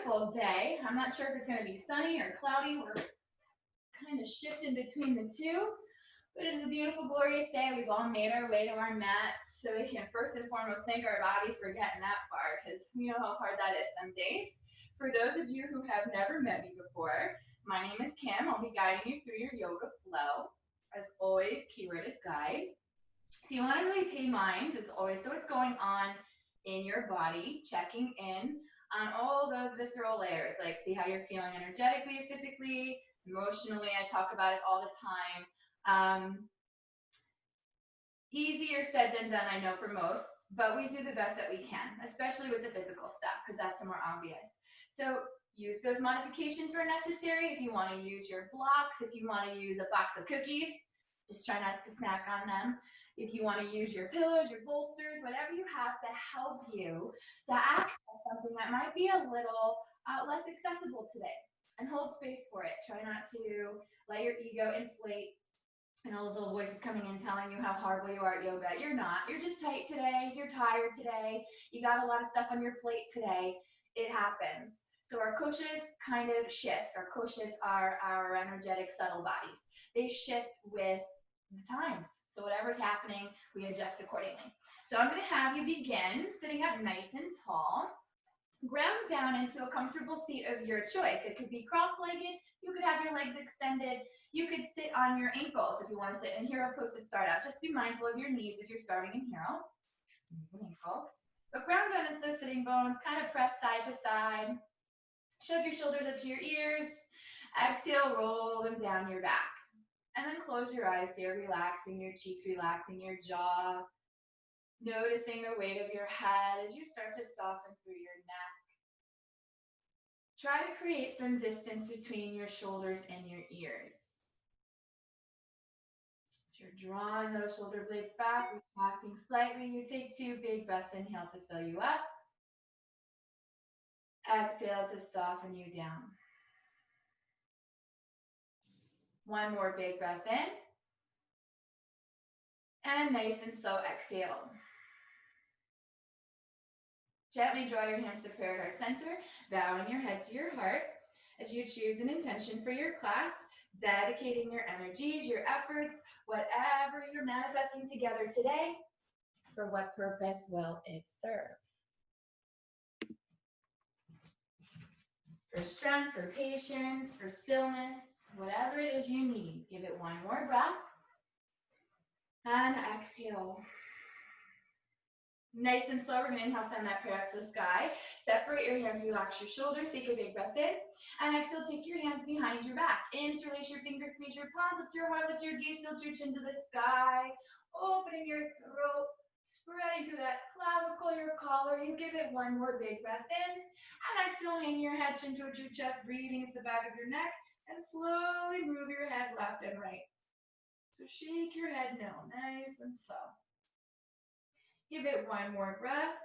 beautiful day. I'm not sure if it's going to be sunny or cloudy. We're kind of shifting between the two, but it is a beautiful, glorious day. We've all made our way to our mats, so we can first and foremost thank our bodies for getting that far, because we know how hard that is some days. For those of you who have never met me before, my name is Kim. I'll be guiding you through your yoga flow. As always, keyword is guide. So you want to really pay mind, as always, so what's going on in your body, checking in on all those visceral layers, like see how you're feeling energetically, physically, emotionally. I talk about it all the time. Easier said than done, I know, for most, but we do the best that we can, especially with the physical stuff, because that's the more obvious. So use those modifications where necessary. If you want to use your blocks, if you want to use a box of cookies, just try not to snack on them. If you want to use your pillows, your bolsters, whatever you have to help you to access something that might be a little less accessible today, and hold space for it. Try not to let your ego inflate and all those little voices coming in telling you how horrible you are at yoga. You're not. You're just tight today. You're tired today. You got a lot of stuff on your plate today. It happens. So our koshas kind of shift. Our koshas are our energetic subtle bodies. They shift with the times. So whatever's happening, we adjust accordingly. So I'm going to have you begin sitting up nice and tall. Ground down into a comfortable seat of your choice. It could be cross-legged. You could have your legs extended. You could sit on your ankles if you want to sit in hero pose to start out. Just be mindful of your knees if you're starting in hero. Knees and ankles. But ground down into those sitting bones. Kind of press side to side. Shove your shoulders up to your ears. Exhale, roll them down your back. And then close your eyes here, relaxing your cheeks, relaxing your jaw. Noticing the weight of your head as you start to soften through your neck. Try to create some distance between your shoulders and your ears. So you're drawing those shoulder blades back, retracting slightly. You take 2 big breaths, inhale to fill you up. Exhale to soften you down. 1 more big breath in. And nice and slow exhale. Gently draw your hands to prayer heart center, bowing your head to your heart as you choose an intention for your class, dedicating your energies, your efforts, whatever you're manifesting together today, for what purpose will it serve? For strength, for patience, for stillness, whatever it is you need. Give it 1 more breath. And exhale. Nice and slow, we're going to inhale, send that prayer up to the sky. Separate your hands, relax your shoulders, take a big breath in. And exhale, take your hands behind your back. Interlace your fingers, squeeze your palms up to your heart, lift your gaze, tilt your chin to the sky. Opening your throat, spreading through that clavicle, your collar. You give it 1 more big breath in. And exhale, hang your head, chin towards your chest, breathing into the back of your neck. And slowly move your head left and right. So shake your head no, nice and slow. Give it 1 more breath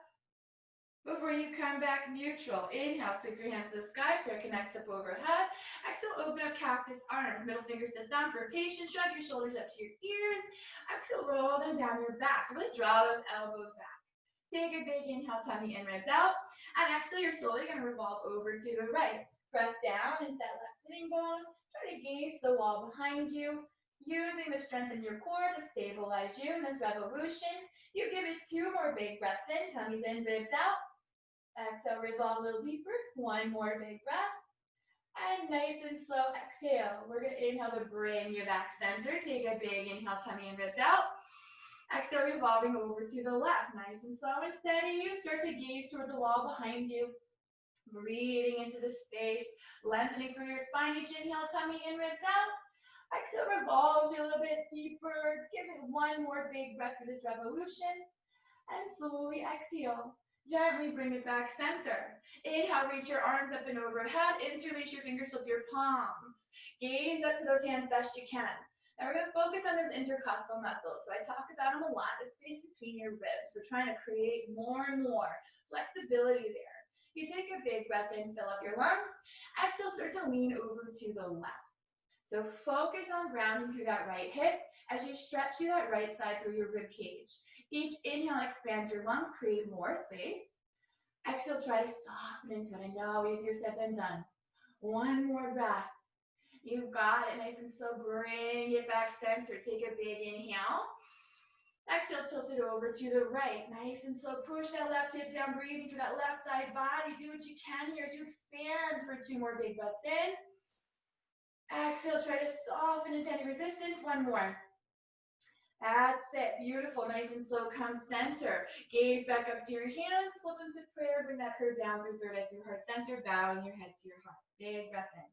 before you come back neutral. Inhale, sweep your hands to the sky, prayer connects up overhead. Exhale, open up cactus arms, middle fingers to thumb for patience. Shrug your shoulders up to your ears. Exhale, roll them down your back. So really draw those elbows back. Take a big inhale, tummy in, ribs out. And exhale, you're slowly going to revolve over to the right. Press down into that left sitting bone. Try to gaze the wall behind you. Using the strength in your core to stabilize you in this revolution. You give it 2 more big breaths in, tummies in, ribs out. Exhale, revolve a little deeper. 1 more big breath. And nice and slow exhale. We're going to inhale to bring you back center. Take a big inhale, tummy in, ribs out. Exhale, revolving over to the left. Nice and slow and steady. You start to gaze toward the wall behind you. Breathing into the space, lengthening through your spine. Each inhale, tummy in, ribs out. Exhale, revolves you a little bit deeper. Give it 1 more big breath for this revolution. And slowly exhale. Gently bring it back center. Inhale, reach your arms up and overhead. Interlace your fingers with your palms. Gaze up to those hands best you can. Now we're going to focus on those intercostal muscles. So I talk about them a lot, the space between your ribs. We're trying to create more and more flexibility there. You take a big breath in, fill up your lungs. Exhale, start to lean over to the left. So focus on grounding through that right hip as you stretch through that right side through your rib cage. Each inhale expands your lungs, create more space. Exhale, try to soften into it. I know, easier said than done. One more breath. You got it. Nice and slow. Bring it back center. Take a big inhale. Exhale, tilt it over to the right. Nice and slow. Push that left hip down. Breathing for that left side body. Do what you can here as you expand for 2 more big breaths in. Exhale, try to soften into any resistance. One more. That's it. Beautiful. Nice and slow. Come center. Gaze back up to your hands. Flip them to prayer. Bring that prayer down through third eye through heart center. Bowing your head to your heart. Big breath in.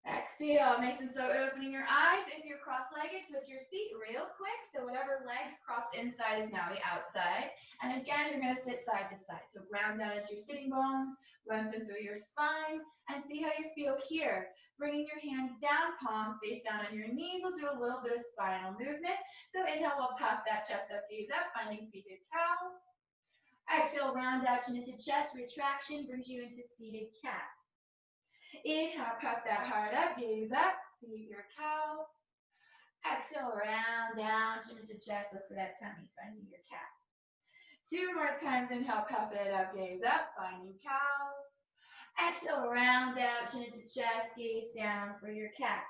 Exhale, nice and slow, opening your eyes. If you're cross-legged, switch your seat real quick. So whatever legs cross inside is now the outside. And again, you're gonna sit side to side. So ground down into your sitting bones, lengthen through your spine, and see how you feel here. Bringing your hands down, palms face down on your knees. We'll do a little bit of spinal movement. So inhale, we'll puff that chest up, gaze up, finding seated cow. Exhale, round out chin into chest, retraction brings you into seated cat. Inhale, puff that heart up, gaze up, seat your cow. Exhale, round down, chin into chest, look for that tummy, finding your cat. 2 more times, inhale, puff it up, gaze up, finding cow. Exhale, round out, chin into chest, gaze down for your cat.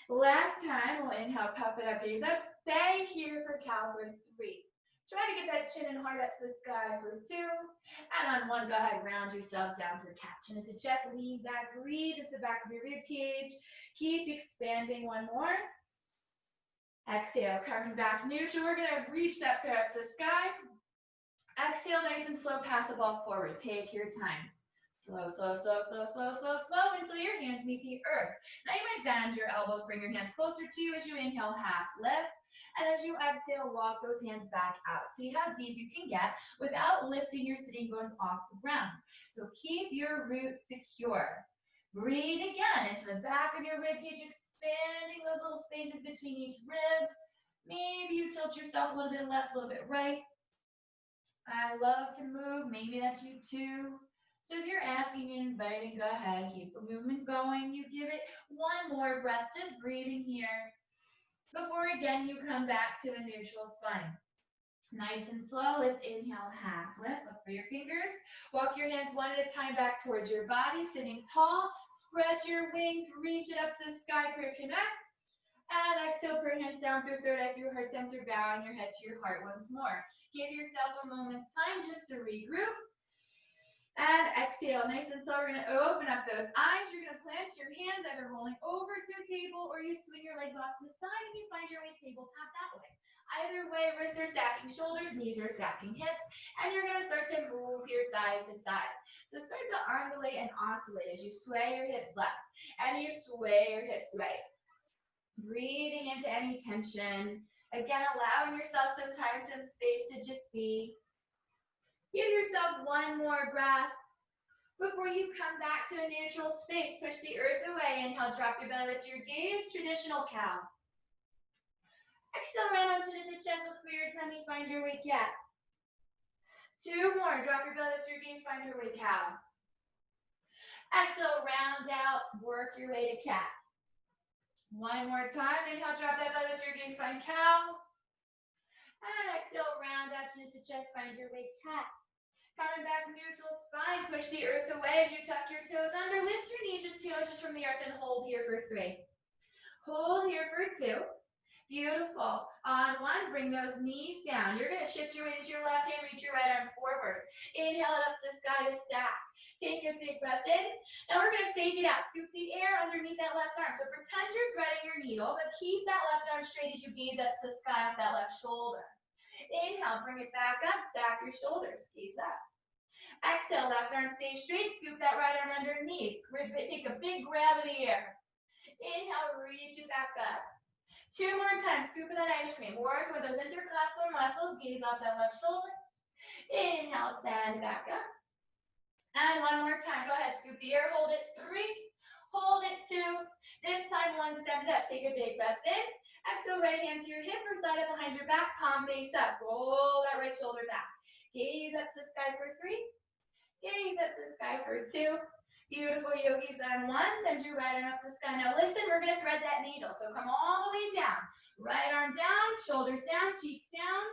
Last time, we'll inhale, puff it up, gaze up, stay here for cow for 3. Try to get that chin and heart up to the sky for 2. And on 1, go ahead, round yourself down for cat. Chin into chest, lean back, breathe into the back of your rib cage. Keep expanding. 1 more. Exhale, coming back neutral. We're gonna reach that prayer up to the sky. Exhale, nice and slow, pass the ball forward. Take your time. Slow, slow, slow, slow, slow, slow, slow, until your hands meet the earth. Now you might bend your elbows, bring your hands closer to you as you inhale, half lift. And as you exhale, walk those hands back out. See how deep you can get without lifting your sitting bones off the ground. So keep your roots secure. Breathe again into the back of your rib cage, expanding those little spaces between each rib. Maybe you tilt yourself a little bit left, a little bit right. I love to move. Maybe that's you too. So if you're asking and inviting, go ahead, keep the movement going. You give it 1 more breath, just breathing here. Before again, you come back to a neutral spine. Nice and slow, let's inhale, half lift, look for your fingers. Walk your hands 1 at a time back towards your body, sitting tall. Spread your wings, reach it up to the sky, prayer connect. And exhale, prayer hands down through third eye, through heart center, bowing your head to your heart once more. Give yourself a moment's time just to regroup. And exhale, nice and slow. We're going to open up those eyes. You're going to plant your hands either rolling over to a table or you swing your legs off to the side and you find your way tabletop that way. Either way, wrists are stacking shoulders, knees are stacking hips, and you're going to start to move your side to side. So start to undulate and oscillate as you sway your hips left and you sway your hips right. Breathing into any tension. Again, allowing yourself some time, some space to just be. Give yourself 1 more breath before you come back to a neutral space. Push the earth away. Inhale, drop your belly, lift your gaze, traditional cow. Exhale, round onto the chest, look for your tummy, find your way cat. 2 more, drop your belly, lift your gaze, find your way cow. Exhale, round out, work your way to cat. 1 more time, inhale, drop that belly, lift your gaze, find cow. And exhale, round out into chest, find your way cat. Coming back, neutral spine, push the earth away as you tuck your toes under, lift your knees just 2 inches from the earth and hold here for 3. Hold here for 2. Beautiful. On 1, bring those knees down. You're going to shift your weight into your left hand, reach your right arm forward. Inhale it up to the sky to stack. Take a big breath in. Now we're going to fake it out. Scoop the air underneath that left arm. So pretend you're threading your needle, but keep that left arm straight as you gaze up to the sky off that left shoulder. Inhale, bring it back up, stack your shoulders, gaze up. Exhale, left arm stay straight, scoop that right arm underneath. Take a big grab of the air. Inhale, reach it back up. 2 more times, scooping that ice cream. Work with those intercostal muscles, gaze off that left shoulder. Inhale, send back up. And 1 more time, go ahead, scoop the air, hold it, 3, hold it, 2. This time, 1, send it up, take a big breath in. Exhale, right hand to your hip or side up behind your back, palm face up. Roll that right shoulder back. Gaze up to the sky for 3. Gaze up to the sky for 2. Beautiful yogis on 1. Send your right arm up to the sky. Now listen, we're going to thread that needle. So come all the way down. Right arm down, shoulders down, cheeks down.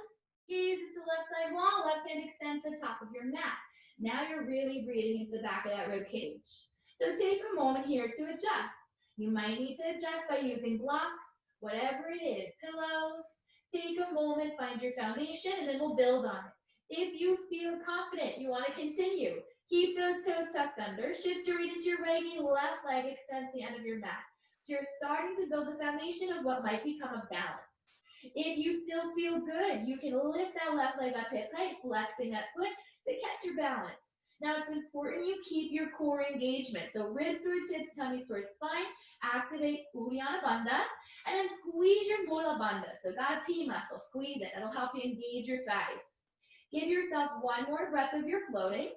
Gaze is the left side wall, left hand extends the top of your mat. Now you're really breathing into the back of that rib cage. So take a moment here to adjust. You might need to adjust by using blocks, whatever it is, pillows. Take a moment, find your foundation, and then we'll build on it. If you feel confident, you want to continue, keep those toes tucked under, shift your weight into your right knee, left leg extends the end of your mat. So you're starting to build the foundation of what might become a balance. If you still feel good, you can lift that left leg up hip height, flexing that foot to catch your balance. Now it's important you keep your core engagement. So ribs towards hips, tummy towards spine, activate Uddiyana Bandha, and then squeeze your Mula Bandha. So that P muscle, squeeze it. That'll help you engage your thighs. Give yourself one more breath of your floating.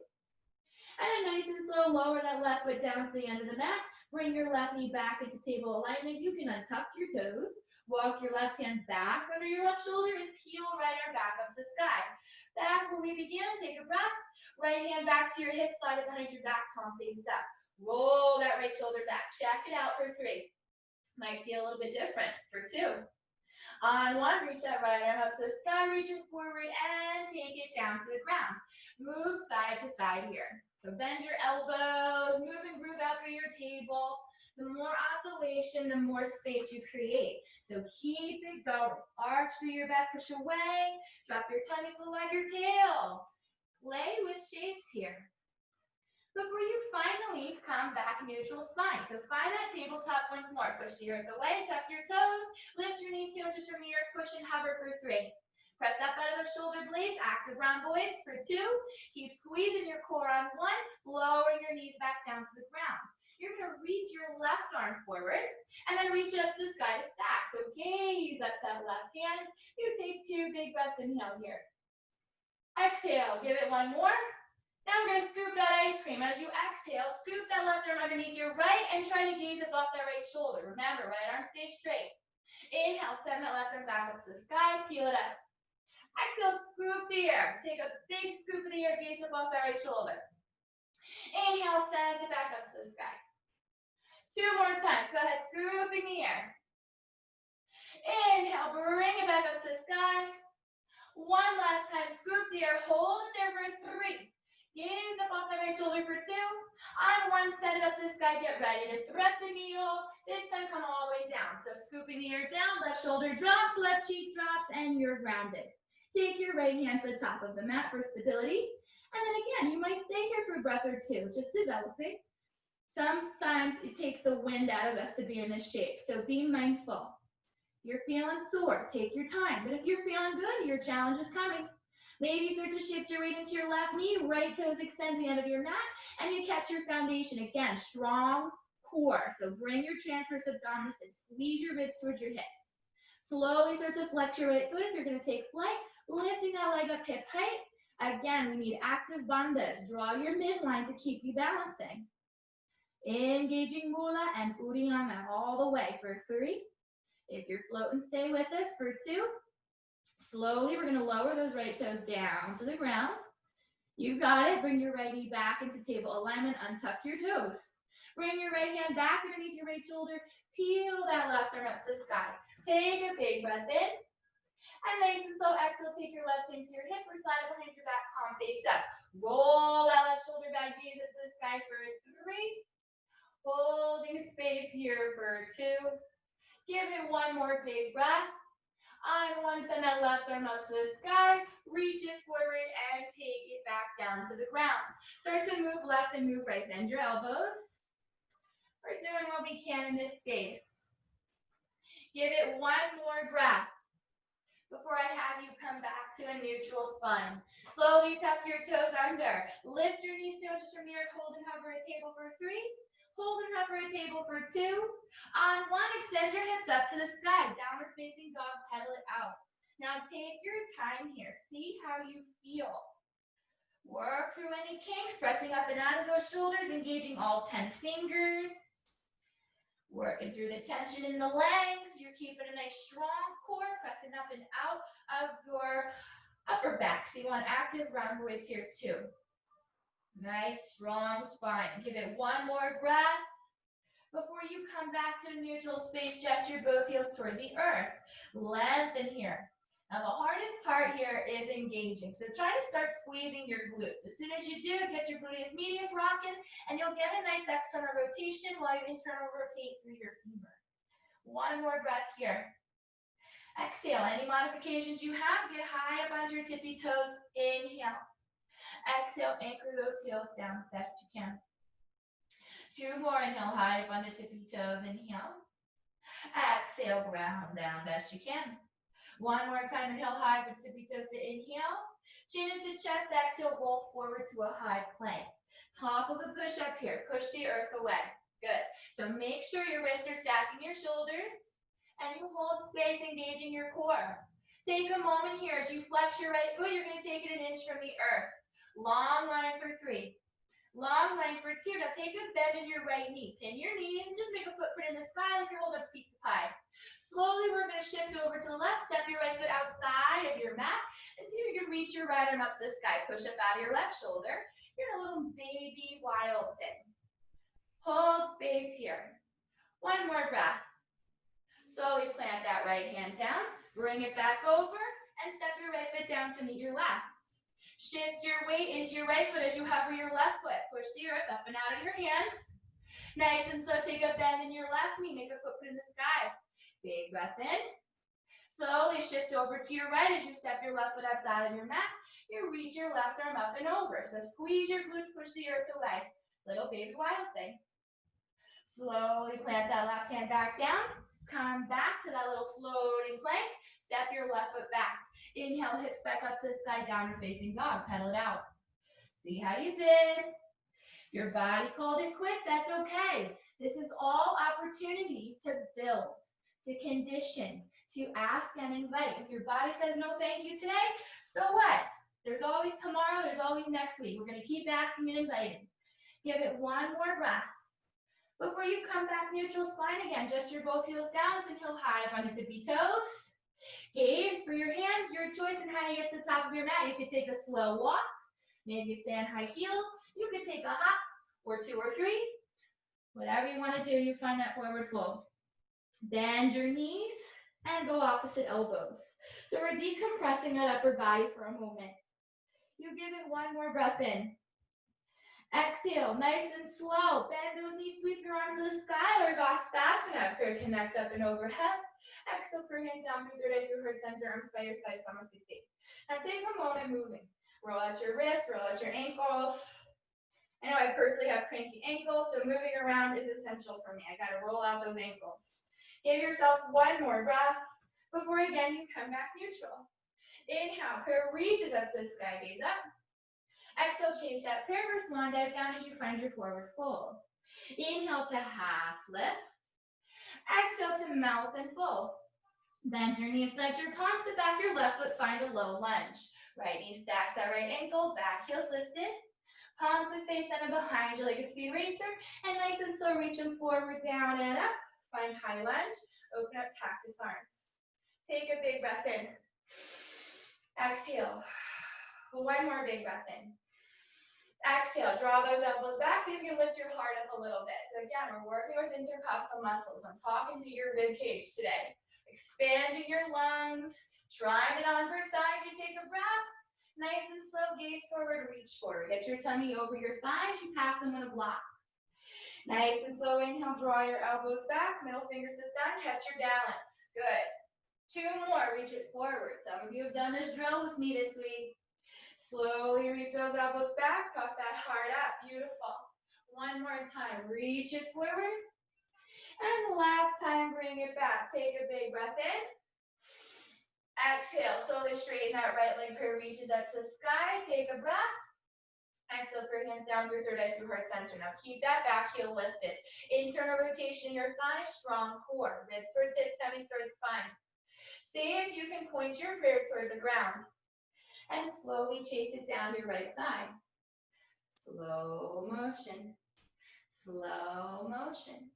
And then nice and slow, lower that left foot down to the end of the mat. Bring your left knee back into table alignment. You can untuck your toes. Walk your left hand back under your left shoulder and peel right arm back up to the sky. Back when we begin, take a breath. Right hand back to your hip, slide it behind your back, palm face up. Roll that right shoulder back. Check it out for 3. Might feel a little bit different for 2. On 1, reach that right arm up to the sky, reach it forward and take it down to the ground. Move side to side here. So bend your elbows, move and groove out through your table. The more oscillation, the more space you create. So keep it going. Arch through your back, push away. Drop your tummy, slow wag your tail. Play with shapes here. Before you finally come back neutral spine. So find that tabletop once more. Push the earth away, tuck your toes. Lift your knees, heel just from the earth, push and hover for 3. Press up out of those shoulder blades, active rhomboids for 2. Keep squeezing your core on 1, lower your knees back down to the ground. You're gonna reach your left arm forward and then reach it up to the sky to stack. So gaze up to that left hand. You take 2 big breaths, inhale here. Exhale, give it 1 more. Now I'm gonna scoop that ice cream. As you exhale, scoop that left arm underneath your right and try to gaze above that right shoulder. Remember, right arm stays straight. Inhale, send that left arm back up to the sky, peel it up. Exhale, scoop the air. Take a big scoop of the air, gaze above that right shoulder. Inhale, send it back up to the sky. 2 more times. Go ahead, scooping the air. Inhale, bring it back up to the sky. 1 last time, scoop the air, hold it there for 3. Gaze up off the right shoulder for 2. On 1, send it up to the sky, get ready to thread the needle. This time, come all the way down. So scooping the air down, left shoulder drops, left cheek drops, and you're grounded. Take your right hand to the top of the mat for stability. And then again, you might stay here for a breath or 2, just developing. Sometimes it takes the wind out of us to be in this shape, so be mindful. You're feeling sore, take your time. But if you're feeling good, your challenge is coming. Maybe you start to shift your weight into your left knee, right toes extend the end of your mat, and you catch your foundation. Again, strong core. So bring your transverse abdominis and squeeze your ribs towards your hips. Slowly start to flex your right foot if you're going to take flight, lifting that leg up hip height. Again, we need active bandhas. Draw your midline to keep you balancing. Engaging Mula and Uddiyana all the way for 3. If you're floating, stay with us for 2. Slowly, we're going to lower those right toes down to the ground. You got it. Bring your right knee back into table alignment. Untuck your toes. Bring your right hand back underneath your right shoulder. Peel that left arm up to the sky. Take a big breath in. And nice and slow, exhale, take your left hand to your hip or slide it behind your back, palm face up. Roll that left shoulder back, gaze it to the sky for 3. Holding space here for 2. Give it 1 more big breath. On 1, send that left arm up to the sky. Reach it forward and take it back down to the ground. Start to move left and move right. Bend your elbows. We're doing what we can in this space. Give it 1 more breath before I have you come back to a neutral spine. Slowly tuck your toes under. Lift your knees to just from the earth. Hold and hover a table for 3. Hold and hover a table for 2. On 1, extend your hips up to the sky. Downward facing dog, pedal it out. Now take your time here. See how you feel. Work through any kinks, pressing up and out of those shoulders, engaging all 10 fingers. Working through the tension in the legs. You're keeping a nice strong core, pressing up and out of your upper back. So you want active rhomboids here too. Nice, strong spine. Give it 1 more breath before you come back to neutral space. Gesture both heels toward the earth. Lengthen here. Now the hardest part part here is engaging. So try to start squeezing your glutes. As soon as you do, get your gluteus medius rocking, and you'll get a nice external rotation while you internal rotate through your femur. One more breath here. Exhale. Any modifications you have, get high up onto your tippy toes. Inhale. Exhale, anchor those heels down best you can. Two more. Inhale, high up on the tippy toes. Inhale. Exhale, ground down best you can. One more time. Inhale, high up with tippy toes to inhale. Chin into chest. Exhale, roll forward to a high plank. Top of the push-up here. Push the earth away. Good. So make sure your wrists are stacking your shoulders. And you hold space, engaging your core. Take a moment here. As you flex your right foot, you're going to take it an inch from the earth. Long line for 3. Long line for 2. Now take a bend in your right knee. Pin your knees and just make a footprint in the sky like you're holding up a pizza pie. Slowly, we're going to shift over to the left. Step your right foot outside of your mat. And see if you can reach your right arm up to the sky. Push up out of your left shoulder. You're in a little baby wild thing. Hold space here. One more breath. Slowly plant that right hand down, bring it back over, and step your right foot down to meet your left. Shift your weight into your right foot as you hover your left foot. Push the earth up and out of your hands. Nice and slow, take a bend in your left knee, make a footprint in the sky. Big breath in. Slowly shift over to your right as you step your left foot outside of your mat. You reach your left arm up and over. So squeeze your glutes, push the earth away. Little baby wild thing. Slowly plant that left hand back down. Come back to that little floating plank. Step your left foot back. Inhale, hips back up to the sky, downward facing dog. Pedal it out. See how you did. Your body called it quit. That's okay. This is all opportunity to build, to condition, to ask and invite. If your body says no thank you today, so what? There's always tomorrow. There's always next week. We're going to keep asking and inviting. Give it one more breath. Before you come back, neutral spine again. Gesture both heels down. Let's inhale high up on the tippy toes. Gaze for your hands. Your choice in how you get to the top of your mat. You could take a slow walk. Maybe stand high heels. You could take a hop or 2 or 3. Whatever you want to do, you find that forward fold. Bend your knees and go opposite elbows. So we're decompressing that upper body for a moment. You give it one more breath in. Exhale, nice and slow. Bend those knees, sweep your arms to the sky, or Vastasana. Prayer connect up and overhead. Exhale, prayer hands down through third eye through heart center, arms by your sides, almost feet. Now take a moment moving. Roll out your wrists, roll out your ankles. I know I personally have cranky ankles, so moving around is essential for me. I gotta roll out those ankles. Give yourself one more breath before again you come back neutral. Inhale, prayer reaches up to the sky, gaze up. Exhale, chase that prayer verse swan dive down as you find your forward fold. Inhale to half lift. Exhale to melt and fold. Bend your knees, bend your palms, sit back your left foot, find a low lunge. Right knee stacks that right ankle, back heels lifted. Palms and face center behind you like a speed racer. And nice and slow, reach them forward, down and up. Find high lunge, open up cactus arms. Take a big breath in. Exhale. One more big breath in. Exhale, draw those elbows back so you can lift your heart up a little bit. So again, we're working with intercostal muscles. I'm talking to your rib cage today. Expanding your lungs, trying it on for size. You take a breath, nice and slow, gaze forward, reach forward. Get your tummy over your thighs, you pass them in a block. Nice and slow, inhale, draw your elbows back, middle finger sit down, catch your balance. Good. 2 more, reach it forward. Some of you have done this drill with me this week. Slowly reach those elbows back, puff that heart up, beautiful. One more time, reach it forward. And last time, bring it back. Take a big breath in. Exhale, slowly straighten out right leg, prayer reaches up to the sky. Take a breath. Exhale, prayer hands down through third eye through heart center. Now keep that back heel lifted. Internal rotation, your thigh, strong core. Ribs towards hips, tummy towards spine. See if you can point your prayer toward the ground. And slowly chase it down your right thigh. Slow motion. Slow motion.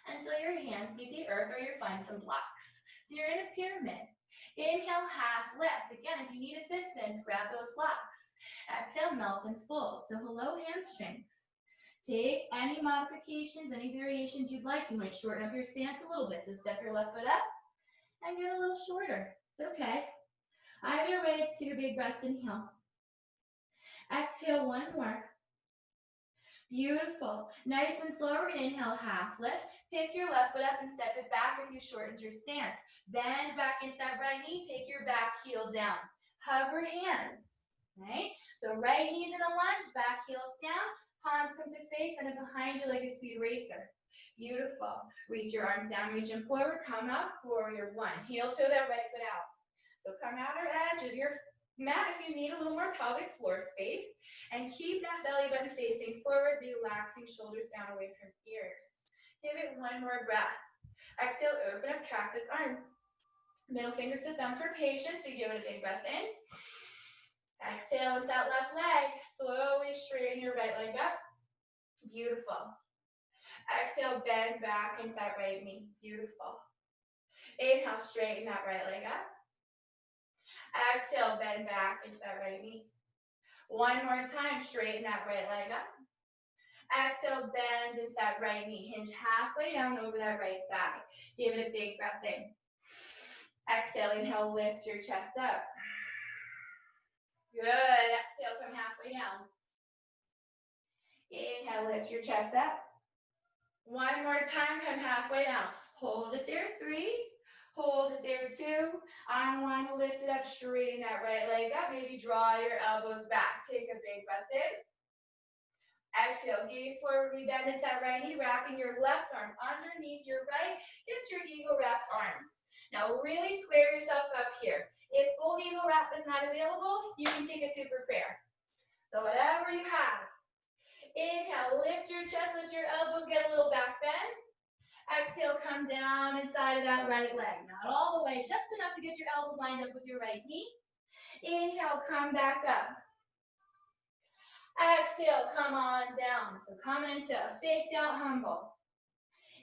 Until your hands meet the earth or you find some blocks. So you're in a pyramid. Inhale, half lift. Again, if you need assistance, grab those blocks. Exhale, melt and fold. So hello, hamstrings. Take any modifications, any variations you'd like. You might shorten up your stance a little bit. So step your left foot up and get a little shorter. It's okay. Either Other way, it's 2 big breaths. Inhale. Exhale, 1 more. Beautiful. Nice and slow. We're going to inhale, half lift. Pick your left foot up and step it back if you shortened your stance. Bend back into that right knee. Take your back heel down. Hover hands. Right? So right knee's in a lunge, back heel's down. Palms come to face and behind you like a speed racer. Beautiful. Reach your arms down, reach them forward. Come up, warrior 1. Heel toe that right foot out. So come outer edge of your mat if you need a little more pelvic floor space. And keep that belly button facing forward, relaxing shoulders down away from ears. Give it 1 more breath. Exhale, open up cactus arms. Middle fingers to thumb for patience. We give it a big breath in. Exhale with that left leg. Slowly straighten your right leg up. Beautiful. Exhale, bend back into that right knee. Beautiful. Inhale, straighten that right leg up. Exhale, bend back into that right knee. 1 more time, straighten that right leg up. Exhale, bend into that right knee. Hinge halfway down over that right thigh. Give it a big breath in. Exhale, inhale, lift your chest up. Good. Exhale, come halfway down. Inhale, lift your chest up. 1 more time, come halfway down. Hold it there, 3. Hold it there, 2. I want to lift it up, straighten that right leg up. Maybe draw your elbows back. Take a big breath in. Exhale, gaze forward, we bend into that right knee, wrapping your left arm underneath your right. Get your eagle wrapped arms. Now really square yourself up here. If full eagle wrap is not available, you can take a super prayer. So whatever you have. Inhale, lift your chest, let your elbows get a little back bend. Exhale, come down inside of that right leg. Not all the way, just enough to get your elbows lined up with your right knee. Inhale, come back up. Exhale, come on down. So coming into a faked out humble.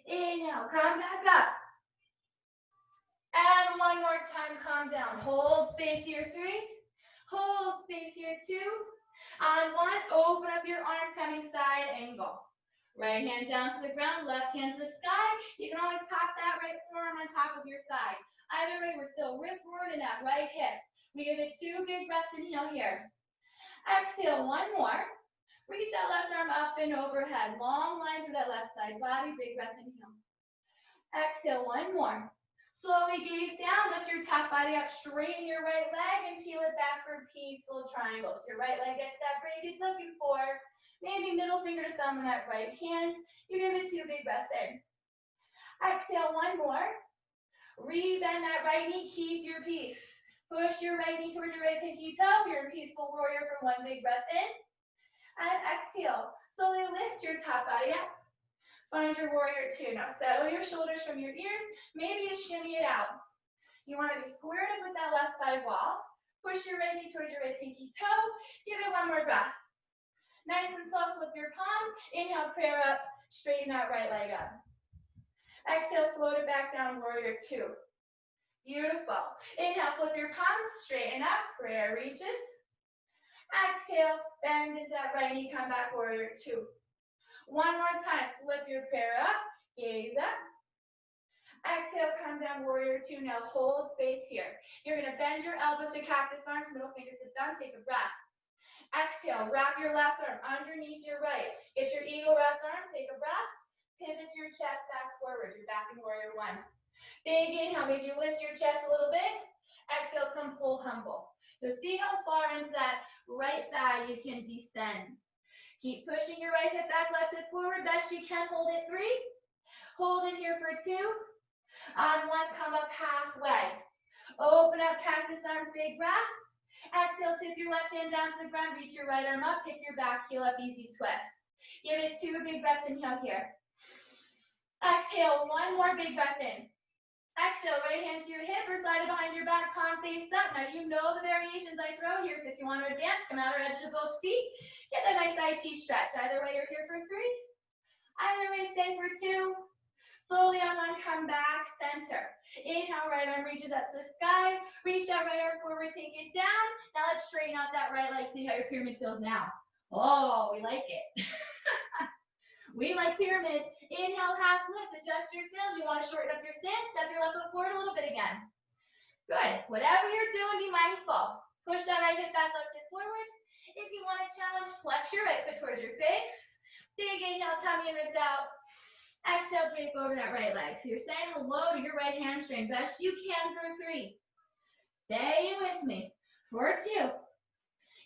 Inhale, come back up. And 1 more time, calm down. Hold space here, 3. Hold space here, 2. On 1, open up your arms, coming side angle. Right hand down to the ground, left hand to the sky. You can always pop that right forearm on top of your thigh. Either way, we're still rip roaring in that right hip. We give it 2 big breaths, inhale here. Exhale, 1 more. Reach that left arm up and overhead. Long line through that left side body, big breath, inhale. Exhale, 1 more. Slowly gaze down, lift your top body up, straighten your right leg and peel it back for peaceful triangles. Your right leg gets that break it's looking for. Maybe middle finger to thumb on that right hand. You give it 2 big breaths in. Exhale, 1 more. Rebend that right knee, keep your peace. Push your right knee towards your right pinky toe. You're in peaceful warrior for 1 big breath in. And exhale, slowly lift your top body up. Find your warrior 2. Now settle your shoulders from your ears. Maybe you shimmy it out. You want to be squared up with that left side wall. Push your right knee towards your right pinky toe. Give it 1 more breath. Nice and slow, flip your palms. Inhale, prayer up. Straighten that right leg up. Exhale, float it back down, warrior 2. Beautiful. Inhale, flip your palms, straighten up. Prayer reaches. Exhale, bend into that right knee, come back, warrior 2. 1 more time, flip your prayer up, gaze up. Exhale, come down, warrior 2. Now hold space here. You're gonna bend your elbows to cactus arms, middle fingers to thumb, take a breath. Exhale, wrap your left arm underneath your right. Get your eagle wrapped arms, take a breath. Pivot your chest back forward, you're back in warrior 1. Big inhale, maybe you lift your chest a little bit. Exhale, come full humble. So see how far into that right thigh you can descend. Keep pushing your right hip back, left hip forward, best you can. Hold it 3. Hold it here for 2. On 1, come up halfway. Open up, cactus arms, big breath. Exhale, tip your left hand down to the ground, reach your right arm up, pick your back heel up, easy twist. Give it 2 big breaths, inhale here. Exhale, 1 more big breath in. Exhale, right hand to your hip or slide it behind your back, palm face up. Now you know the variations I throw here, so if you want to advance, come outer edges of both feet. Get that nice IT stretch. Either way, you're here for 3. Either way, stay for 2. Slowly on 1, come back, center. Inhale, right arm reaches up to the sky. Reach that right arm forward, take it down. Now let's straighten out that right leg. See how your pyramid feels now. Oh, we like it. We like pyramid. Inhale, half lift, adjust your sails. You want to shorten up your stance, step your left foot forward a little bit again. Good. Whatever you're doing, be mindful. Push that right hip back, left hip forward. If you want to challenge, flex your right foot towards your face. Big inhale, tummy and ribs out. Exhale, drape over that right leg. So you're saying hello to your right hamstring best you can for 3. Stay with me for 2.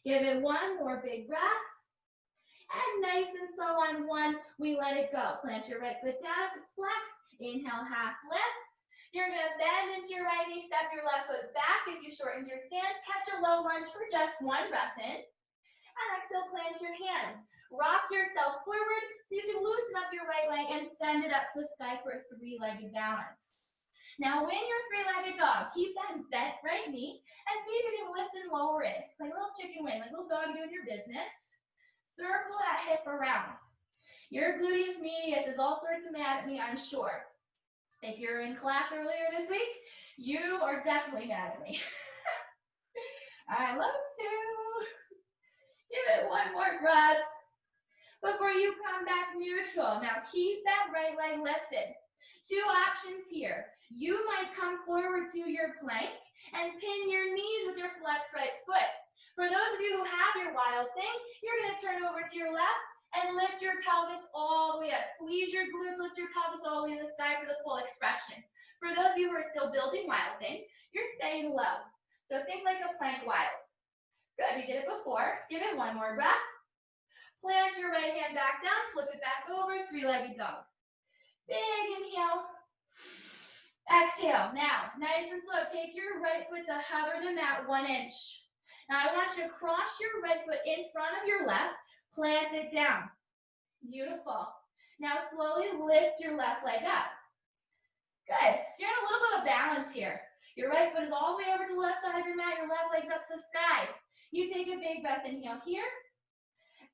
Give it 1 more big breath. And nice and slow on 1, we let it go. Plant your right foot down if it's flexed. Inhale, half lift. You're gonna bend into your right knee, step your left foot back. If you shortened your stance, catch a low lunge for just 1 breath in. And exhale, plant your hands. Rock yourself forward so you can loosen up your right leg and send it up to the sky for a 3-legged balance. Now in your 3-legged dog, keep that bent right knee and see if you can lift and lower it. Like a little chicken wing, like a little dog doing your business. Circle that hip around. Your gluteus medius is all sorts of mad at me, I'm sure. If you're in class earlier this week, you are definitely mad at me. I love you. Give it 1 more breath before you come back neutral. Now keep that right leg lifted. 2 options here. You might come forward to your plank and pin your knees with your flexed right foot. For those of you who have your wild thing, you're going to turn over to your left and lift your pelvis all the way up. Squeeze your glutes, lift your pelvis all the way to the sky for the full expression. For those of you who are still building wild thing, you're staying low. So think like a plank wild. Good, we did it before. Give it 1 more breath. Plant your right hand back down, flip it back over, 3-legged dog. Big inhale. Exhale. Now, nice and slow, take your right foot to hover the mat 1 inch. Now I want you to cross your right foot in front of your left, plant it down. Beautiful. Now slowly lift your left leg up. Good. So you're in a little bit of balance here. Your right foot is all the way over to the left side of your mat, your left leg's up to the sky. You take a big breath, inhale here.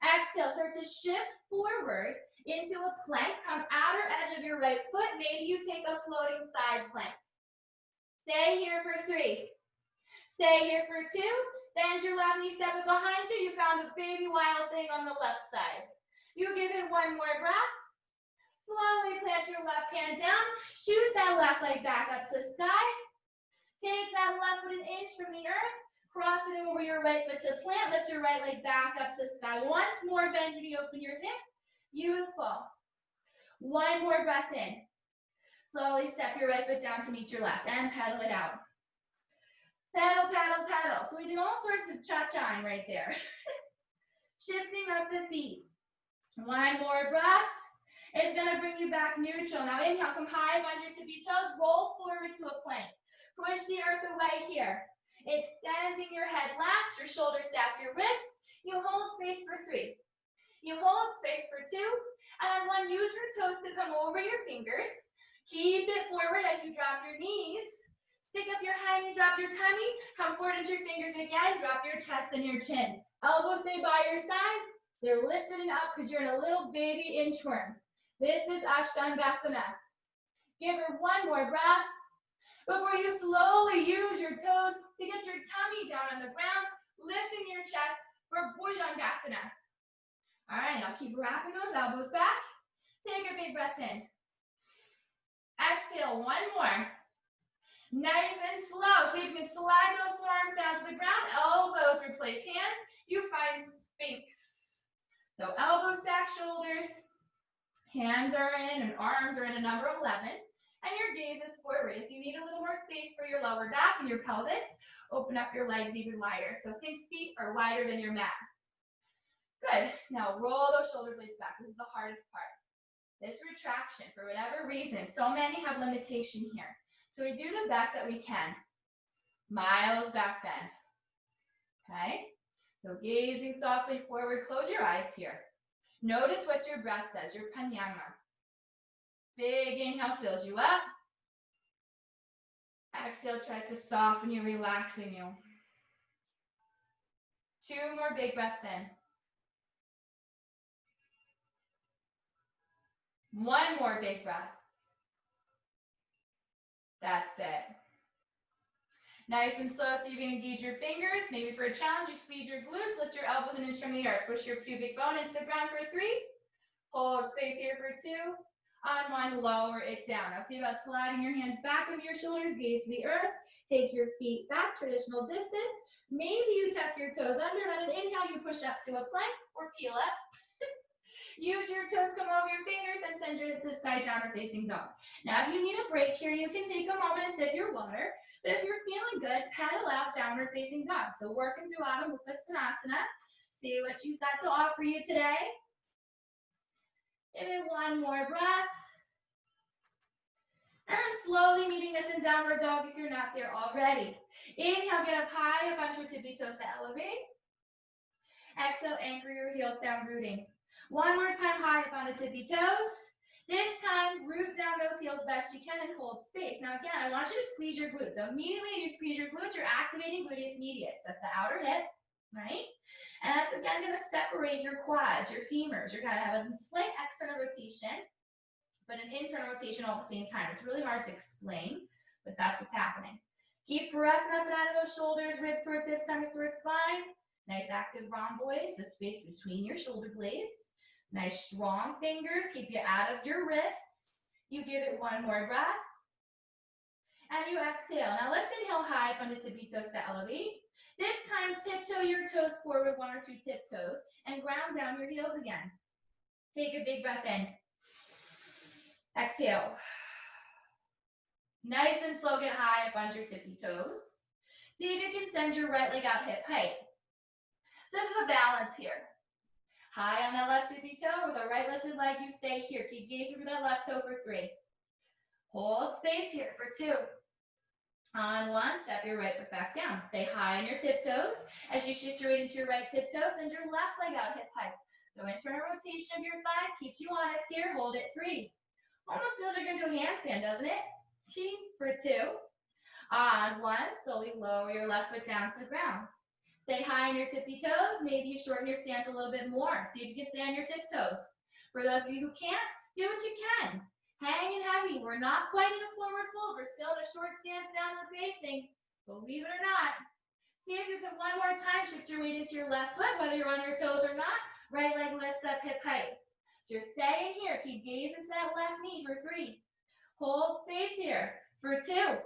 Exhale, start to shift forward into a plank. Come outer edge of your right foot. Maybe you take a floating side plank. Stay here for 3. Stay here for 2. Bend your left knee, step it behind you. You found a baby wild thing on the left side. You give it 1 more breath. Slowly plant your left hand down. Shoot that left leg back up to the sky. Take that left foot 1 inch from the earth. Cross it over your right foot to plant. Lift your right leg back up to the sky. Once more, bend your knee, open your hip. Beautiful. 1 more breath in. Slowly step your right foot down to meet your left and pedal it out. Pedal, pedal, pedal. So we do all sorts of cha-chaing right there. Shifting up the feet. 1 more breath. It's going to bring you back neutral. Now inhale, come high, bend your tippy toes, roll forward to a plank. Push the earth away here. Extending your head last, your shoulders stack your wrists. You hold space for 3. You hold space for 2. And on 1, use your toes to come over your fingers. Keep it forward as you drop your knees. Stick up your high knee, drop your tummy. Come forward into your fingers again. Drop your chest and your chin. Elbows stay by your sides. They're lifted and up because you're in a little baby inchworm. This is Ashtangasana. Give her 1 more breath before you slowly use your toes to get your tummy down on the ground, lifting your chest for Bhujangasana. All right, now keep wrapping those elbows back. Take a big breath in. Exhale, 1 more. Nice and slow. So you can slide those forearms down to the ground, elbows replace hands. You find Sphinx. So elbows back, shoulders. Hands are in and arms are in a number 11. And your gaze is forward. If you need a little more space for your lower back and your pelvis, open up your legs even wider. So think feet are wider than your mat. Good. Now roll those shoulder blades back. This is the hardest part. This retraction, for whatever reason, so many have limitation here. So we do the best that we can. Miles back bend. Okay? So gazing softly forward, close your eyes here. Notice what your breath does, your pranayama. Big inhale fills you up. Exhale tries to soften you, relaxing you. 2 more big breaths in. 1 more big breath. That's it. Nice and slow, so you can engage your fingers. Maybe for a challenge, you squeeze your glutes, lift your elbows an inch from the earth. Push your pubic bone into the ground for 3. Hold space here for 2. On one, lower it down. Now see about sliding your hands back over your shoulders, gaze to the earth. Take your feet back, traditional distance. Maybe you tuck your toes under, and then inhale, you push up to a plank or peel up. Use your toes, come over your fingers, and send your hips to sky, downward facing dog. Now, if you need a break here, you can take a moment and sip your water. But if you're feeling good, pedal out, downward facing dog. So working through Adho Mukha Svanasana. See what she's got to offer you today. Give it one more breath. And slowly meeting us in downward dog if you're not there already. Inhale, get up high, up onto your tippy toes to elevate. Exhale, anchor your heels down, rooting. One more time, high up onto tippy toes. This time, root down those heels best you can and hold space. Now again, I want you to squeeze your glutes. So immediately as you squeeze your glutes, you're activating gluteus medius. That's the outer hip, right? And that's again gonna separate your quads, your femurs. You're gonna have a slight external rotation, but an internal rotation all at the same time. It's really hard to explain, but that's what's happening. Keep pressing up and out of those shoulders, ribs towards hips, tummy towards spine. Nice active rhomboids, the space between your shoulder blades. Nice strong fingers, keep you out of your wrists. You give it one more breath. And you exhale. Now let's inhale high up onto tippy toes to elevate. This time, tiptoe your toes forward, one or two tiptoes, and ground down your heels again. Take a big breath in. Exhale. Nice and slow, get high up onto your tippy toes. See if you can send your right leg out hip height. So this is a balance here. High on that left tippy toe, with a right lifted leg, you stay here. Keep gazing for that left toe for 3. Hold space here for 2. On 1, step your right foot back down. Stay high on your tiptoes. As you shift your weight into your right tiptoe, send your left leg out hip height. So internal rotation of your thighs keeps you honest here. Hold it 3. Almost feels like you're going to do a handstand, doesn't it? For 2. On 1, slowly lower your left foot down to the ground. Stay high on your tippy toes. Maybe you shorten your stance a little bit more. See if you can stay on your tiptoes. For those of you who can't, do what you can. Hanging heavy. We're not quite in a forward fold. We're still in a short stance, downward facing. Believe it or not. See if you can one more time shift your weight into your left foot, whether you're on your toes or not. Right leg lifts up hip height. So you're staying here. Keep gazing to that left knee for 3. Hold space here for 2.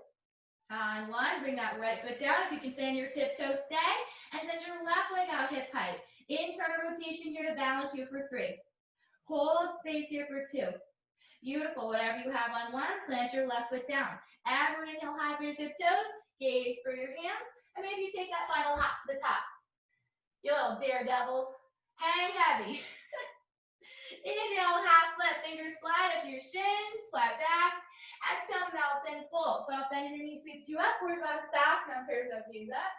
On 1, bring that right foot down. If you can stay on your tiptoes, stay. And send your left leg out hip height. Internal rotation here to balance you for 3. Hold space here for 2. Beautiful. Whatever you have on 1, plant your left foot down. Everyone inhale high for your tiptoes. Gaze for your hands. And maybe you take that final hop to the top. You little daredevils. Hang heavy. Inhale, half let fingers slide up your shins, flat back. Exhale, melt and fold. So bend your knees, sweeps you up. Urdhva Stasana, pairs up, knees up.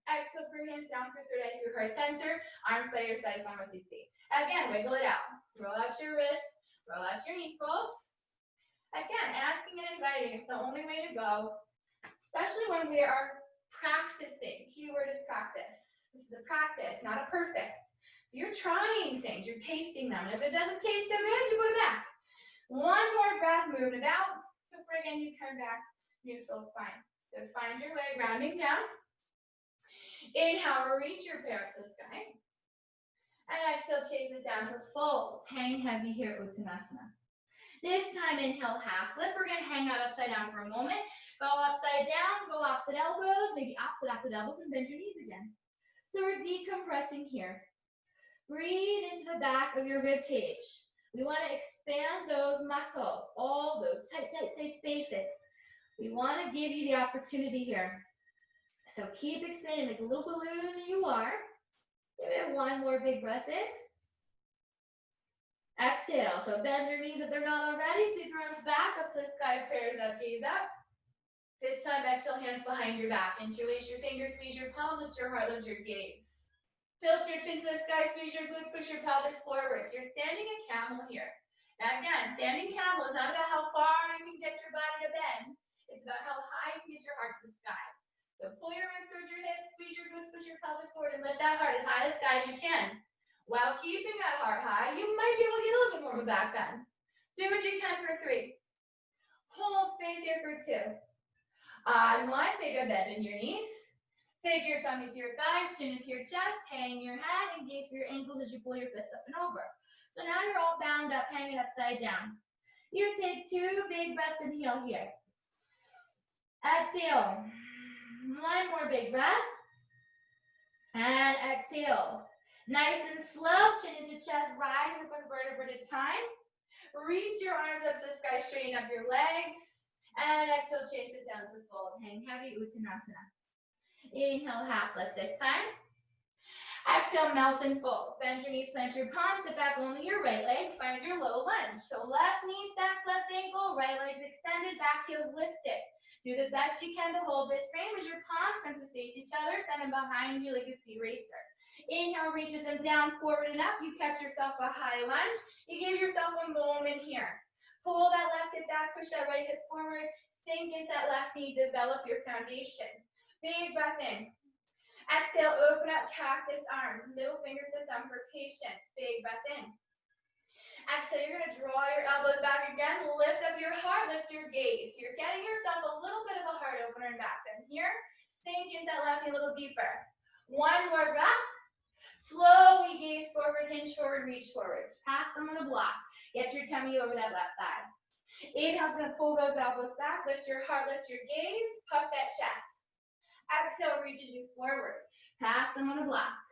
Exhale, bring hands down for 3rd at your heart center. Arms by your sides, almost easy. Again, wiggle it out. Roll out your wrists, roll out your knee folds. Again, asking and inviting is the only way to go, especially when we are practicing. Keyword is practice. This is a practice, not a perfect. So you're trying things, you're tasting them. And if it doesn't taste so good, you put it back. One more breath, moving about. Before again, you turn back, neutral spine. So find your way, rounding down. Inhale, reach your parrot to the sky. And exhale, chase it down to fold. Hang heavy here, Uttanasana. This time, inhale, half lift. We're gonna hang out upside down for a moment. Go upside down, go opposite elbows, maybe opposite elbows, and bend your knees again. So we're decompressing here. Breathe into the back of your rib cage. We want to expand those muscles, all those tight spaces. We want to give you the opportunity here. So keep expanding like a little balloon you are. Give it one more big breath in. Exhale. So bend your knees if they're not already. Sweep your arms back up to the sky, prayers up, gaze up. This time, exhale, hands behind your back. Interlace your fingers, squeeze your palms, lift your heart, lift your gaze. Tilt your chin to the sky, squeeze your glutes, push your pelvis forward. So you're standing a camel here. Now again, standing camel is not about how far you can get your body to bend. It's about how high you can get your heart to the sky. So pull your ribs towards your hips, squeeze your glutes, push your pelvis forward, and lift that heart as high to the sky as you can. While keeping that heart high, you might be able to get a little bit more of a back bend. Do what you can for 3. Hold space here for 2. On 1, take a bend in your knees. Take your tummy to your thighs, chin into your chest, hang your head, and gaze for your ankles as you pull your fists up and over. So now you're all bound up, hanging upside down. You take 2 big breaths, inhale here. Exhale. One more big breath. And exhale. Nice and slow, chin into chest, rise up 1 vertebra at a time. Reach your arms up to the sky, straighten up your legs. And exhale, chase it down to fold. Hang heavy, Uttanasana. Inhale, half lift this time. Exhale, melt and fold. Bend your knees, plant your palms, sit back only your right leg, find your low lunge. So left knee stacks, left ankle, right leg's extended, back heel's lifted. Do the best you can to hold this frame as your palms come to face each other, send them behind you like a speed racer. Inhale, reaches them down, forward and up. You catch yourself a high lunge. You give yourself a moment here. Pull that left hip back, push that right hip forward, sink into that left knee, develop your foundation. Big breath in. Exhale, open up cactus arms, middle fingers to thumb for patience. Big breath in. Exhale, you're going to draw your elbows back again. Lift up your heart, lift your gaze. You're getting yourself a little bit of a heart opener and back bend here. Sink into that left knee a little deeper. One more breath. Slowly gaze forward, hinge forward, reach forward. Pass someone a block. Get your tummy over that left thigh. Inhale's going to pull those elbows back. Lift your heart, lift your gaze. Puff that chest. Exhale, reaches you forward. Pass them on a block.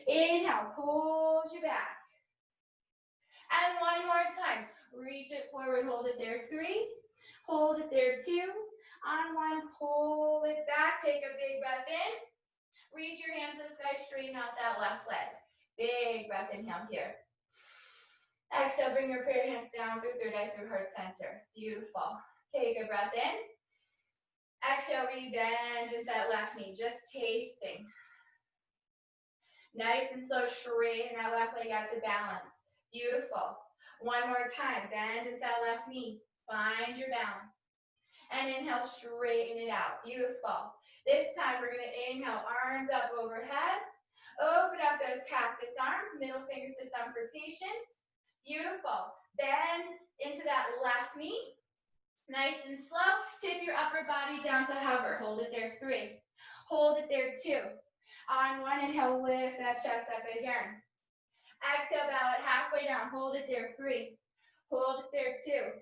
Inhale, pulls you back. And one more time. Reach it forward, hold it there. 3. Hold it there. 2. On 1, pull it back. Take a big breath in. Reach your hands to the sky, straighten out that left leg. Big breath, inhale here. Exhale, bring your prayer hands down through third eye, through heart center. Beautiful. Take a breath in. Exhale, rebend into that left knee, just tasting. Nice and slow, straighten that left leg out to balance. Beautiful. One more time, bend into that left knee. Find your balance. And inhale, straighten it out. Beautiful. This time, we're going to inhale, arms up overhead. Open up those cactus arms, middle fingers to thumb for patience. Beautiful. Bend into that left knee. Nice and slow. Tip your upper body down to hover. Hold it there. 3. Hold it there. 2. On 1, inhale, lift that chest up again. Exhale, bow it halfway down. Hold it there. 3. Hold it there. 2.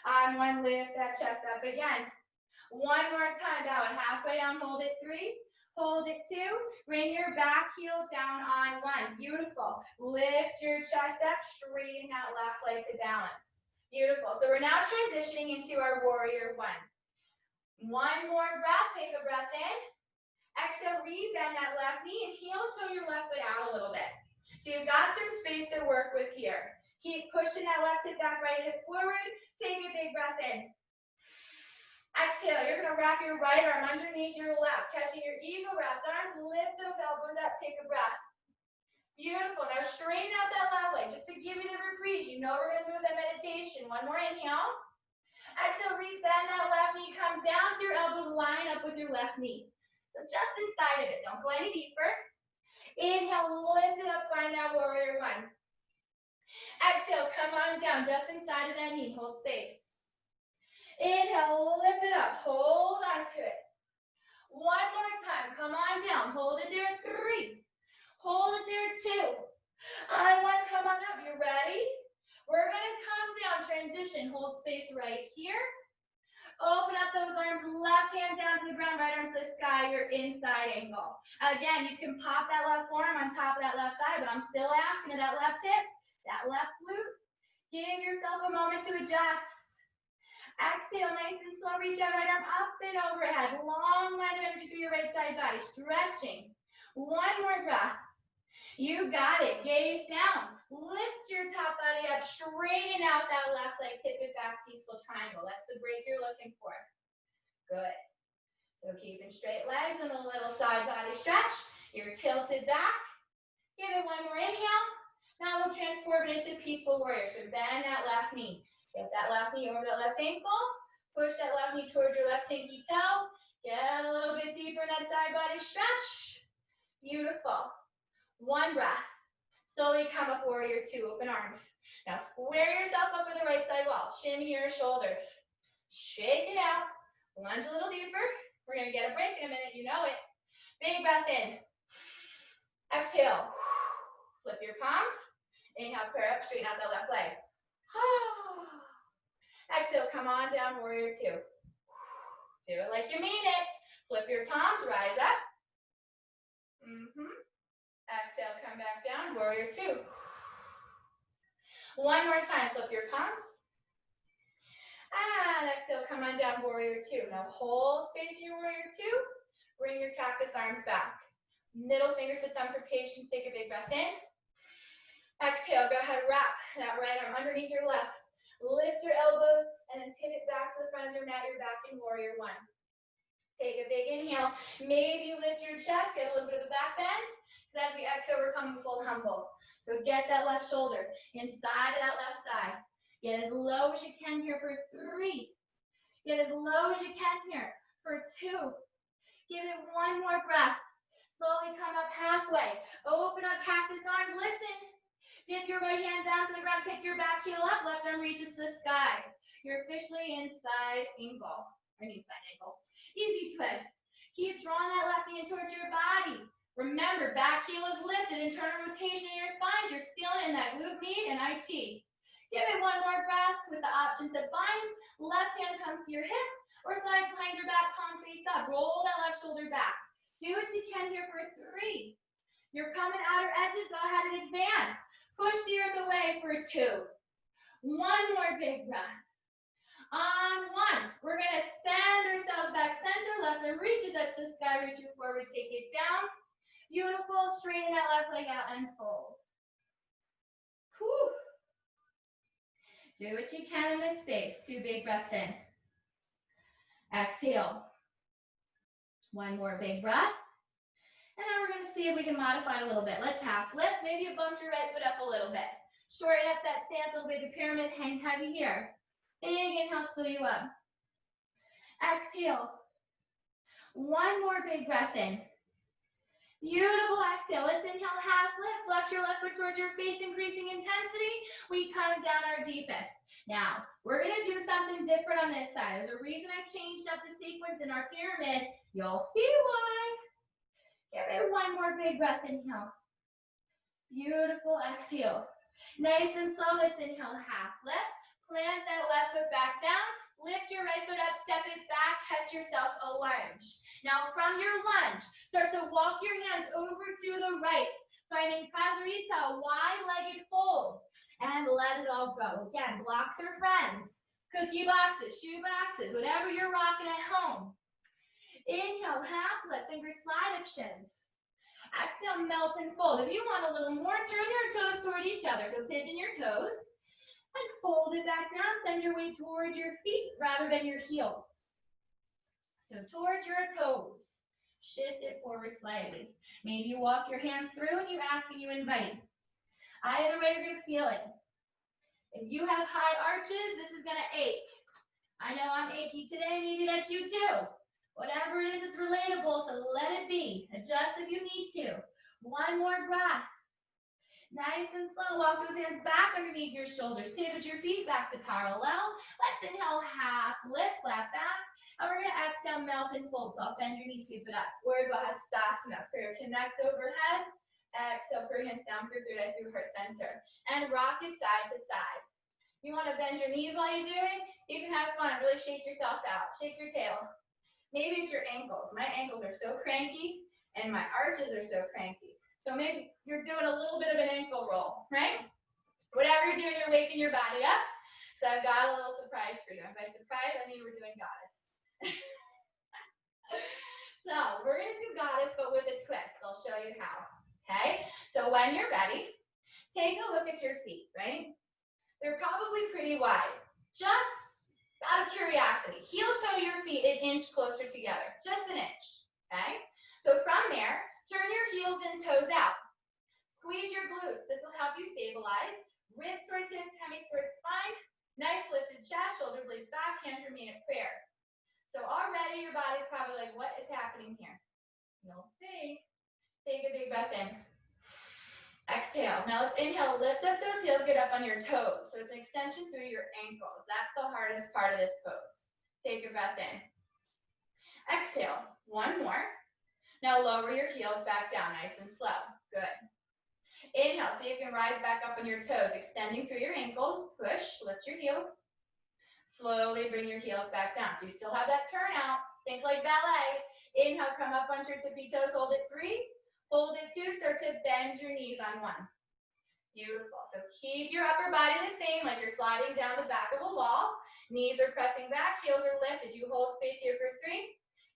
On 1, lift that chest up again. One more time, bow it halfway down. Hold it. 3. Hold it. 2. Bring your back heel down on 1. Beautiful. Lift your chest up. Straighten that left leg to balance. Beautiful. So we're now transitioning into our warrior 1. One more breath. Take a breath in. Exhale, rebend that left knee and heel toe your left foot out a little bit. So you've got some space to work with here. Keep pushing that left hip back, right hip forward. Take a big breath in. Exhale, you're going to wrap your right arm underneath your left, catching your eagle wrapped arms. Lift those elbows up. Take a breath. Beautiful. Now straighten out that left leg just to give you the reprise. You know we're going to move that meditation. One more inhale. Exhale, rebend that left knee. Come down so your elbows line up with your left knee. So just inside of it. Don't go any deeper. Inhale, lift it up. Find that warrior 1. Exhale, come on down just inside of that knee. Hold space. Inhale, lift it up. Hold on to it. One more time. Come on down. Hold it there. 3. Hold it there. 2. On 1, come on up. You ready? We're going to come down, transition. Hold space right here. Open up those arms, left hand down to the ground, right arm to the sky, your inside angle. Again, you can pop that left forearm on top of that left thigh, but I'm still asking of that left hip, that left glute. Give yourself a moment to adjust. Exhale, nice and slow, reach that right arm up and overhead. Long line of energy through your right side body, stretching. One more breath. You got it. Gaze down. Lift your top body up. Straighten out that left leg. Tip it back. Peaceful triangle. That's the break you're looking for. Good. So keeping straight legs and a little side body stretch. You're tilted back. Give it one more inhale. Now we'll transform it into peaceful warrior. So bend that left knee. Get that left knee over that left ankle. Push that left knee towards your left pinky toe. Get a little bit deeper in that side body stretch. Beautiful. One breath. Slowly come up, warrior 2, open arms. Now square yourself up with the right side wall. Shimmy your shoulders. Shake it out. Lunge a little deeper. We're going to get a break in a minute. You know it. Big breath in. Exhale. Flip your palms. Inhale, prayer up, straighten out that left leg. Exhale, come on down, warrior two. Do it like you mean it. Flip your palms, rise up. Exhale, come back down, warrior two. One more time, flip your palms. And exhale, come on down, warrior two. Now hold space in your warrior two. Bring your cactus arms back. Middle fingers to thumb for patience. Take a big breath in. Exhale, go ahead, wrap that right arm underneath your left. Lift your elbows and then pivot back to the front of your mat. You're back in warrior one. Take a big inhale. Maybe lift your chest, get a little bit of a back bend. Because as we exhale, we're coming full humble. So get that left shoulder inside of that left thigh. Get as low as you can here for three. Get as low as you can here for two. Give it one more breath. Slowly come up halfway. Open up cactus arms. Listen. Dip your right hand down to the ground. Pick your back heel up. Left arm reaches to the sky. You're officially inside ankle. Or inside ankle. Easy twist. Keep drawing that left knee towards your body. Remember, back heel is lifted. Internal rotation in your thighs. You're feeling it in that glute med and IT. Give it one more breath with the option to bind. Left hand comes to your hip or slides behind your back, palm face up. Roll that left shoulder back. Do what you can here for three. You're coming outer edges. Go ahead and advance. Push the earth away for two. One more big breath. On one, we're going to send ourselves back center. Left arm reaches up to the sky. Reach it forward. Take it down. Beautiful. Straighten that left leg out and fold. Whew. Do what you can in this space. Two big breaths in. Exhale. One more big breath. And then we're going to see if we can modify it a little bit. Let's half lift. Maybe you bumped your right foot up a little bit. Shorten up that stance a little bit. The pyramid, hang heavy here. Big inhale, fill you up. Exhale. One more big breath in. Beautiful exhale. Let's inhale, half lift. Flex your left foot towards your face, increasing intensity. We come down our deepest. Now, we're going to do something different on this side. There's a reason I changed up the sequence in our pyramid. You'll see why. Give it one more big breath. Inhale. Beautiful exhale. Nice and slow. Let's inhale, half lift. Plant that left foot back down. Lift your right foot up, step it back, catch yourself a lunge. Now from your lunge, start to walk your hands over to the right, finding Prasarita, wide-legged fold, and let it all go. Again, blocks are friends. Cookie boxes, shoe boxes, whatever you're rocking at home. Inhale, half lift, fingers slide up shins. Exhale, melt and fold. If you want a little more, turn your toes toward each other. So pigeon your toes. And fold it back down, send your weight towards your feet rather than your heels. So towards your toes, shift it forward slightly. Maybe you walk your hands through and you ask and you invite. Either way, you're gonna feel it. If you have high arches, this is gonna ache. I know I'm achy today, maybe that's you too. Whatever it is, it's relatable, so let it be. Adjust if you need to. One more breath. Nice and slow. Walk those hands back underneath your shoulders. Pivot your feet back to parallel. Let's inhale, half lift, flat back. And we're going to exhale, melt and fold. So I'll bend your knees, sweep it up. Urdhva Hastasana. Prayer connect overhead. Exhale, put your hands down through third eye through heart center. And rock it side to side. You want to bend your knees while you do it? You can have fun. Really shake yourself out. Shake your tail. Maybe it's your ankles. My ankles are so cranky and my arches are so cranky. So maybe you're doing a little bit of an ankle roll, right? Whatever you're doing, you're waking your body up. So I've got a little surprise for you. And by surprise, I mean we're doing goddess. So we're going to do goddess, but with a twist. I'll show you how, okay? So when you're ready, take a look at your feet, right? They're probably pretty wide. Just out of curiosity, heel toe your feet an inch closer together, just an inch, okay? So from there, turn your heels and toes out. Squeeze your glutes. This will help you stabilize. Ribs towards hips, tummy towards spine. Nice lifted chest, shoulder blades back, hands remain at prayer. So already your body's probably like, what is happening here? You'll see. Take a big breath in. Exhale. Now let's inhale, lift up those heels, get up on your toes. So it's an extension through your ankles. That's the hardest part of this pose. Take a breath in. Exhale. One more. Now lower your heels back down, nice and slow. Good. Inhale, so you can rise back up on your toes, extending through your ankles. Push, lift your heels. Slowly bring your heels back down. So you still have that turnout. Think like ballet. Inhale, come up onto your tippy toes. Hold it 3. Hold it 2. Start to bend your knees on 1. Beautiful. So keep your upper body the same, like you're sliding down the back of a wall. Knees are pressing back. Heels are lifted. You hold space here for 3.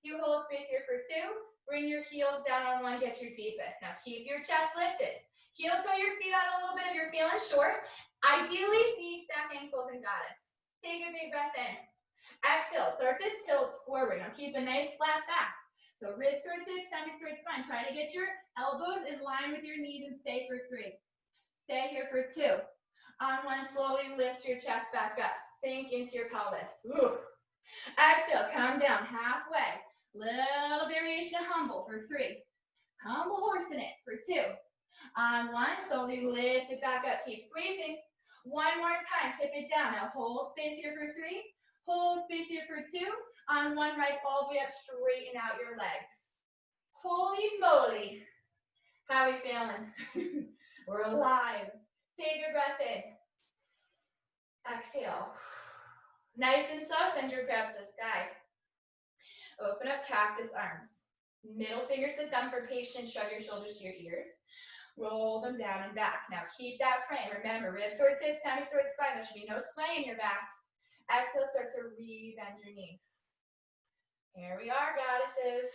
You hold space here for 2. Bring your heels down on 1. Get your deepest. Now keep your chest lifted. Heel toe your feet out a little bit if you're feeling short. Ideally, knee stack ankles and goddess. Take a big breath in. Exhale, start to tilt forward. Now keep a nice flat back. So ribs towards hips, stomach towards spine. Try to get your elbows in line with your knees and stay for 3. Stay here for 2. On 1, slowly lift your chest back up. Sink into your pelvis. Ooh. Exhale, come down halfway. Little variation of humble for 3. Humble horse in it for 2. On 1, slowly lift it back up. Keep squeezing. 1 more time, tip it down. Now hold space here for 3. Hold space here for 2. On 1, rise all the way up, straighten out your legs. Holy moly. How are we feeling? We're alive. Take a breath in. Exhale. Nice and slow, send your breath to the sky. Open up cactus arms. Middle fingers to thumb for patience. Shrug your shoulders to your ears. Roll them down and back. Now keep that frame. Remember, ribs towards hips, tummy towards spine. There should be no sway in your back. Exhale, start to re-bend your knees. Here we are, goddesses.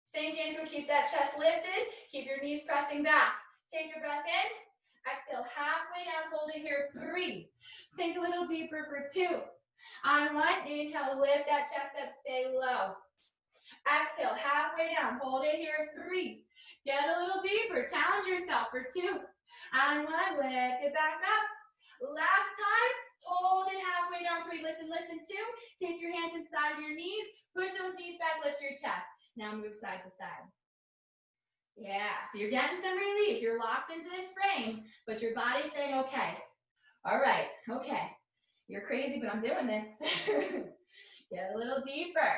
Sink into it. Keep that chest lifted. Keep your knees pressing back. Take a breath in. Exhale, halfway down. Hold it here. 3. Sink a little deeper for 2. On 1, inhale, lift that chest up. Stay low. Exhale, halfway down. Hold it here. 3. Get a little deeper. Challenge yourself for 2. On 1, lift it back up. Last time, hold it halfway down. 3. Listen, listen. 2. Take your hands inside of your knees. Push those knees back. Lift your chest. Now move side to side. Yeah, so you're getting some relief. You're locked into this frame, but your body's saying, okay, all right, okay. You're crazy, but I'm doing this. Get a little deeper.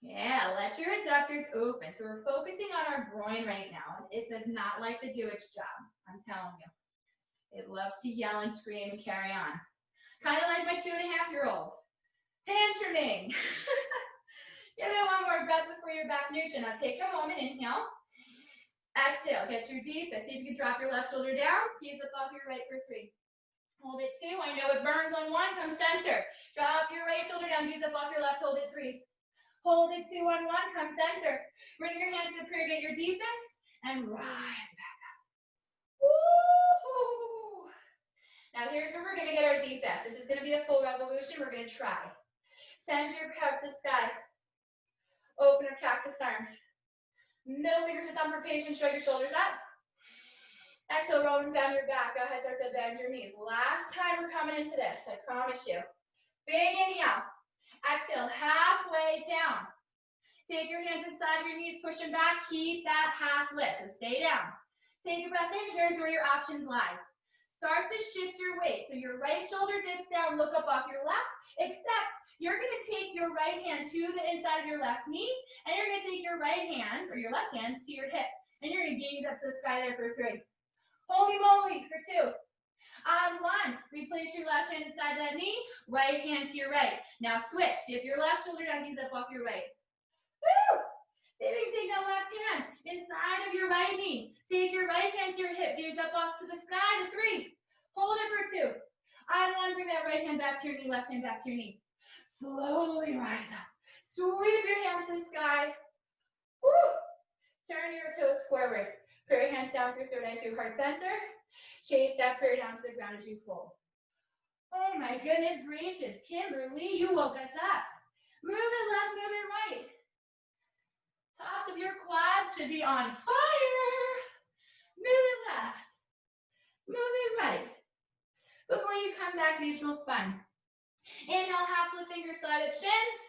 Yeah, let your adductors open. So we're focusing on our groin right now. It does not like to do its job, I'm telling you. It loves to yell and scream and carry on. Kind of like my 2.5-year-old. Tantruming. Give it 1 more breath before you're back neutral. Now take a moment, inhale. Exhale, get your deepest. See if you can drop your left shoulder down. Gaze up off your right for 3. Hold it 2. I know it burns on 1. Come center. Drop your right shoulder down. Gaze up off your left. Hold it 3. Hold it 2 on 1. Come center. Bring your hands to prayer. Get your deepest. And rise back up. Woo! Now here's where we're going to get our deepest. This is going to be a full revolution. We're going to try. Send your heart to sky. Open your cactus arms. Middle fingers to thumb for patience. Shrug your shoulders up. Exhale, rolling down your back. Go ahead, start to bend your knees. Last time we're coming into this, I promise you. Big inhale. Exhale, halfway down. Take your hands inside of your knees, push them back. Keep that half lift, so stay down. Take a breath in. Here's where your options lie. Start to shift your weight. So your right shoulder dips down, look up off your left, except you're going to take your right hand to the inside of your left knee, and you're going to take your right hand, or your left hand, to your hip. And you're going to gaze up to the sky there for 3. Holy moly, for 2. On 1, replace your left hand inside that knee, right hand to your right. Now switch. Dip your left shoulder down, gaze up off your right. Woo! See if you can take that left hand inside of your right knee. Take your right hand to your hip, gaze up off to the sky to 3. Hold it for 2. On 1, bring that right hand back to your knee, left hand back to your knee. Slowly rise up. Sweep your hands to the sky. Woo! Turn your toes forward. Prayer hands down through third eye through heart center. Chase that prayer down to the ground as you fold. Oh my goodness gracious. Kimberly, you woke us up. Move it left, move it right. Tops of your quads should be on fire. Move it left. Move it right. Before you come back, neutral spine. Inhale, half the fingers, slide up shins.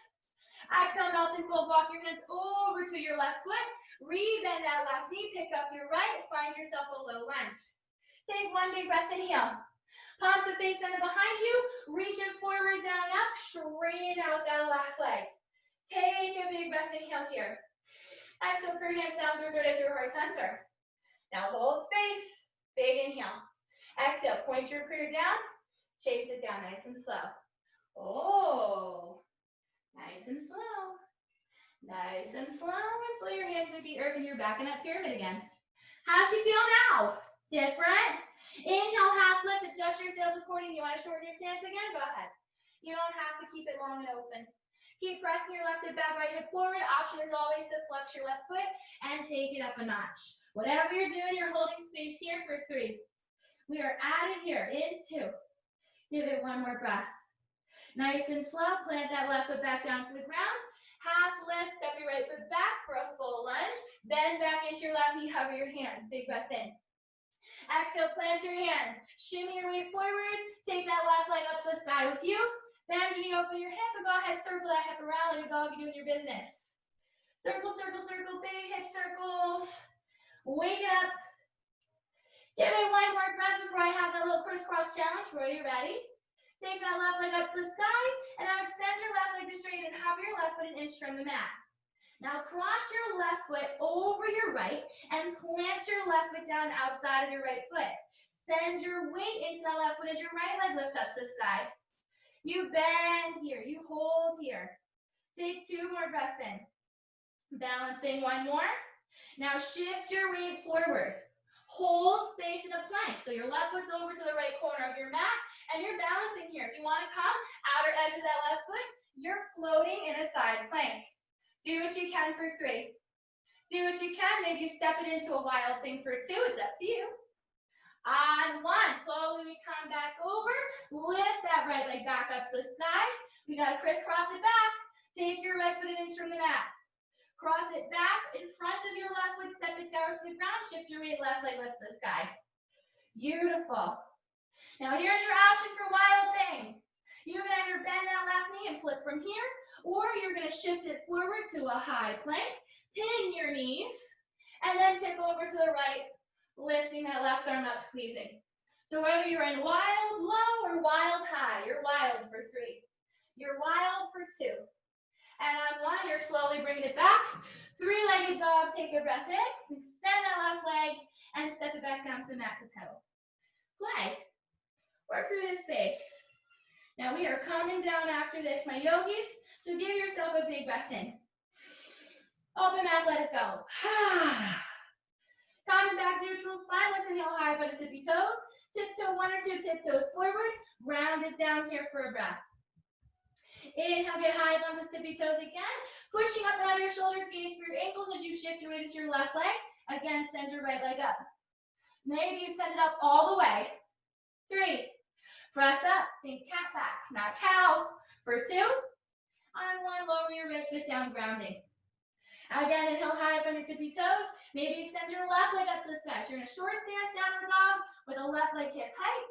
Exhale, melt and fold. Walk your hands over to your left foot. Rebend that left knee. Pick up your right. Find yourself a low lunge. Take 1 big breath. Inhale. Palms to face center behind you. Reach it forward, down, up. Straighten out that left leg. Take a big breath. Inhale here. Exhale, put your hands down through third eye through heart center. Now hold space. Big inhale. Exhale, point your prayer down. Chase it down nice and slow. Oh, nice and slow. Nice and slow until your hands would be earth and you're back in that pyramid again. How does she feel now? Different? Inhale, half lift, adjust your sails accordingly. You want to shorten your stance again? Go ahead. You don't have to keep it long and open. Keep pressing your left hip back, right hip forward. Option is always to flex your left foot and take it up a notch. Whatever you're doing, you're holding space here for 3. We are adding here in 2. Give it one more breath. Nice and slow. Plant that left foot back down to the ground. Half lift, step your right foot back for a full lunge. Bend back into your left knee, hover your hands. Big breath in. Exhale, plant your hands. Shimmy your weight forward. Take that left leg up to the sky with you. Bend your knee, open your hip, and go ahead, circle that hip around like a dog, you're doing your business. Circle, circle, circle, big hip circles. Wake it up. Give it one more breath before I have that little crisscross challenge. Roy, you ready? Take that left leg up to the sky, and now extend your left leg to straight and hover your left foot an inch from the mat. Now cross your left foot over your right and plant your left foot down outside of your right foot. Send your weight into that left foot as your right leg lifts up to the sky. You bend here, you hold here. Take 2 more breaths in. Balancing one more. Now shift your weight forward. Hold space in a plank. So your left foot's over to the right corner of your mat and you're balancing here. If you want to come outer edge of that left foot, you're floating in a side plank. Do what you can for 3. Do what you can. Maybe you step it into a wild thing for 2. It's up to you. On 1, slowly we come back over. Lift that right leg back up to the sky. We got to crisscross it back. Take your right foot an inch from the mat. Cross it back in front of your left foot. Step it down to the ground. Shift your weight. Left leg lifts to the sky. Beautiful. Now here's your option for wild thing. You can either bend that left knee and flip from here, or you're going to shift it forward to a high plank, pin your knees, and then tip over to the right, lifting that left arm up, squeezing. So whether you're in wild low or wild high, you're wild for 3. You're wild for 2. And on 1, you're slowly bringing it back. 3-legged dog, take a breath in, extend that left leg, and step it back down to the mat to pedal. Play. Work through this space. Now we are coming down after this, my yogis, so give yourself a big breath in. Open mouth, let it go. Coming back, neutral spine. Let's inhale high by the tippy toes. Tiptoe 1 or 2 tiptoes forward. Round it down here for a breath. Inhale, get high up onto tippy toes again. Pushing up and out of your shoulders, gaze for your ankles as you shift your weight into your left leg. Again, send your right leg up. Maybe you send it up all the way. 3. Press up, think cat back, not cow. For 2. On 1, lower your right foot down, grounding. Again, inhale high up on your tippy toes. Maybe extend your left leg up to the sky. So you're in a short stance, downward dog, with a left leg hip height,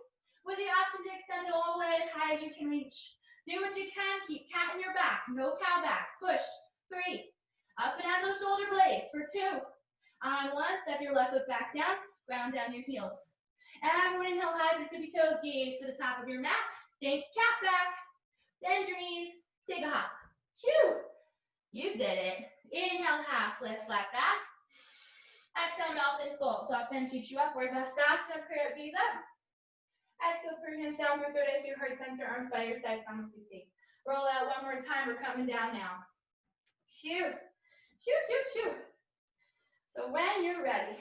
with the option to extend it all the way as high as you can reach. Do what you can, keep cat in your back, no cow backs. Push. 3. Up and out those shoulder blades. For 2. On 1, step your left foot back down, ground down your heels. Everyone inhale high with tippy toes, gaze for the top of your mat. Think cat back. Bend your knees. Take a hop. Chew. You did it. Inhale, half lift, flat back. Exhale, melt and fold. Dog bend shoots you upward. Vastasana, prayer gaze up. Exhale, put your hands down for 30 if your heart center, arms by your sides, on the feet. Roll out one more time. We're coming down now. Shoo. Shoo, shoo, shoo. So when you're ready,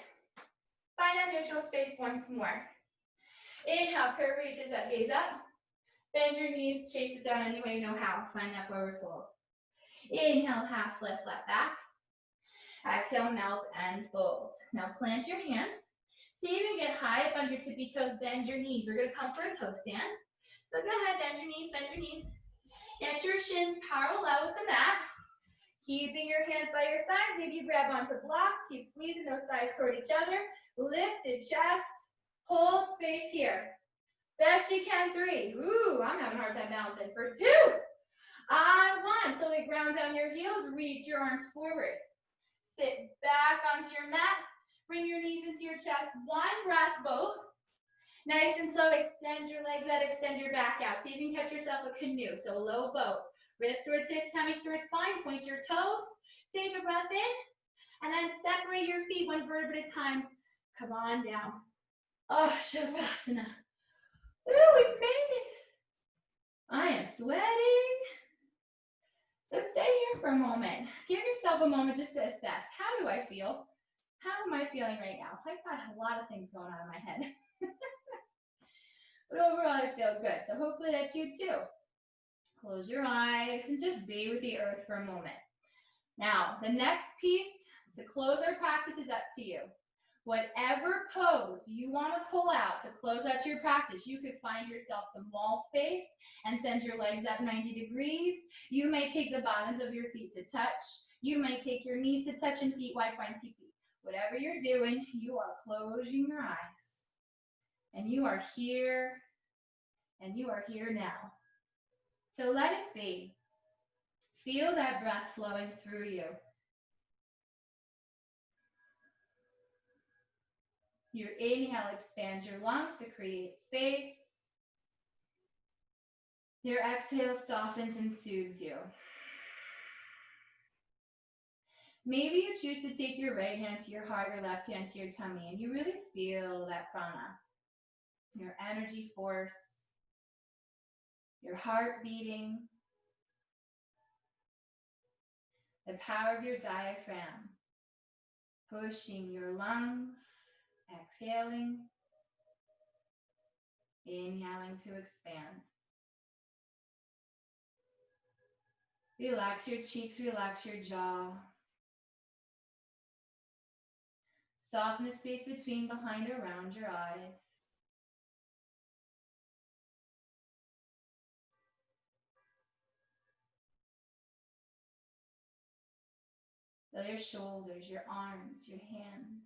find that neutral space once more. Inhale, curve reaches up, gaze up. Bend your knees, chase it down any way you know how. Find that forward fold. Inhale, half lift, flat back. Exhale, melt and fold. Now plant your hands. See if you get high up on your tippy toes, bend your knees. We're going to come for a toe stand. So go ahead, bend your knees, bend your knees. Get your shins parallel with the mat. Keeping your hands by your sides. Maybe you grab onto blocks. Keep squeezing those thighs toward each other. Lifted chest. Hold space here. Best you can, 3. Ooh, I'm having a hard time balancing. For 2. On 1. So we ground down your heels. Reach your arms forward. Sit back onto your mat. Bring your knees into your chest. 1 breath, both. Nice and slow. Extend your legs out. Extend your back out. So you can catch yourself a canoe. So low boat. Ribs towards hips, tummy towards spine. Point your toes. Take a breath in. And then separate your feet 1 vertebra at a time. Come on down. Oh, Shavasana. Ooh, we made it. I am sweating. So stay here for a moment. Give yourself a moment just to assess. How do I feel? How am I feeling right now? I've got a lot of things going on in my head. But overall, I feel good. So hopefully that's you too. Close your eyes and just be with the earth for a moment. Now, the next piece to close our practice is up to you. Whatever pose you want to pull out to close out your practice, you could find yourself some wall space and send your legs up 90 degrees. You may take the bottoms of your feet to touch. You may take your knees to touch and feet wide, find TP. Whatever you're doing, you are closing your eyes. And you are here, and you are here now. So let it be. Feel that breath flowing through you. Your inhale expands your lungs to create space. Your exhale softens and soothes you. Maybe you choose to take your right hand to your heart, your left hand to your tummy, and you really feel that prana, your energy force, your heart beating, the power of your diaphragm, pushing your lungs, exhaling, inhaling to expand. Relax your cheeks, relax your jaw. Soften the space between, behind, around your eyes. Feel your shoulders, your arms, your hands.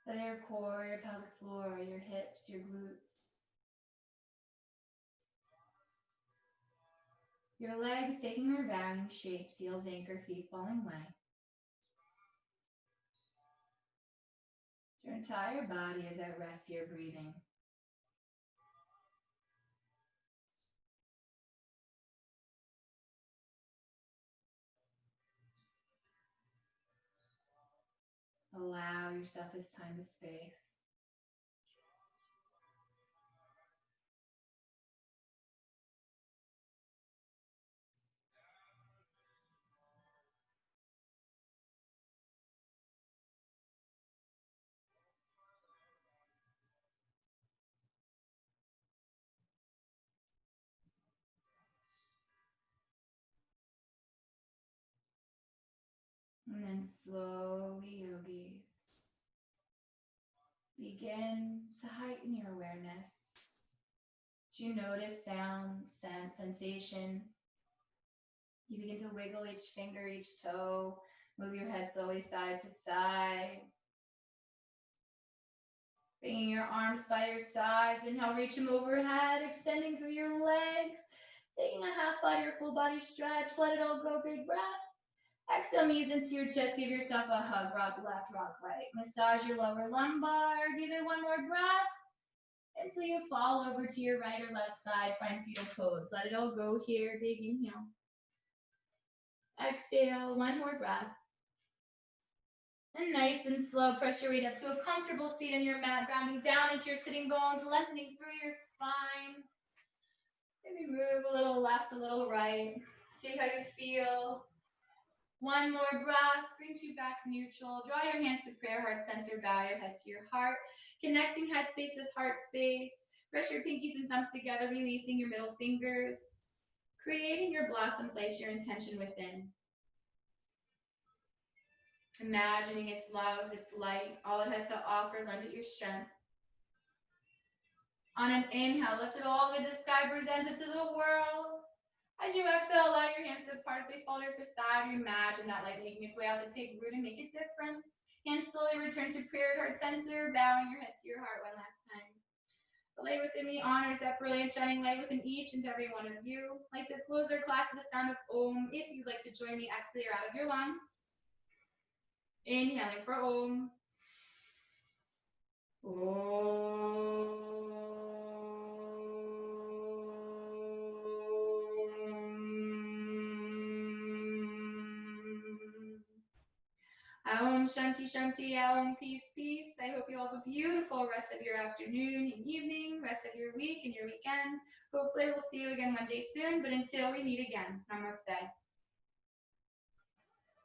Feel your core, your pelvic floor, your hips, your glutes. Your legs taking their varying shapes, heels anchor, feet falling away. Your entire body is at rest here, breathing. Allow yourself this time and space. And then slowly, yogis, begin to heighten your awareness. As you notice sound, sense, sensation, you begin to wiggle each finger, each toe, move your head slowly side to side. Bringing your arms by your sides, inhale, reach them overhead, extending through your legs, taking a half body or full body stretch, let it all go, big breath. Exhale, knees into your chest, give yourself a hug, rock left, rock right. Massage your lower lumbar, give it one more breath until you fall over to your right or left side, find fetal pose. Let it all go here, big inhale. Exhale, one more breath. And nice and slow, press your weight up to a comfortable seat on your mat, grounding down into your sitting bones, lengthening through your spine. Maybe move a little left, a little right. See how you feel. One more breath brings you back neutral. Draw your hands to prayer, heart center, bow your head to your heart. Connecting head space with heart space. Press your pinkies and thumbs together, releasing your middle fingers. Creating your blossom, place your intention within. Imagining its love, its light, all it has to offer, lend it your strength. On an inhale, lift it all the way to the sky, present it to the world. As you exhale, allow your hands to part as they fall to your side. You imagine that light making its way out to take root and make a difference. Hands slowly return to prayer, heart center, bowing your head to your heart one last time. The light within me honors that brilliant shining light within each and every one of you. I'd like to close our class with the sound of Om. If you'd like to join me, exhale out of your lungs. Inhaling for Om. Om. Om Shanti Shanti, Om Peace Peace. I hope you all have a beautiful rest of your afternoon and evening, rest of your week and your weekend. Hopefully we'll see you again one day soon, but until we meet again, namaste.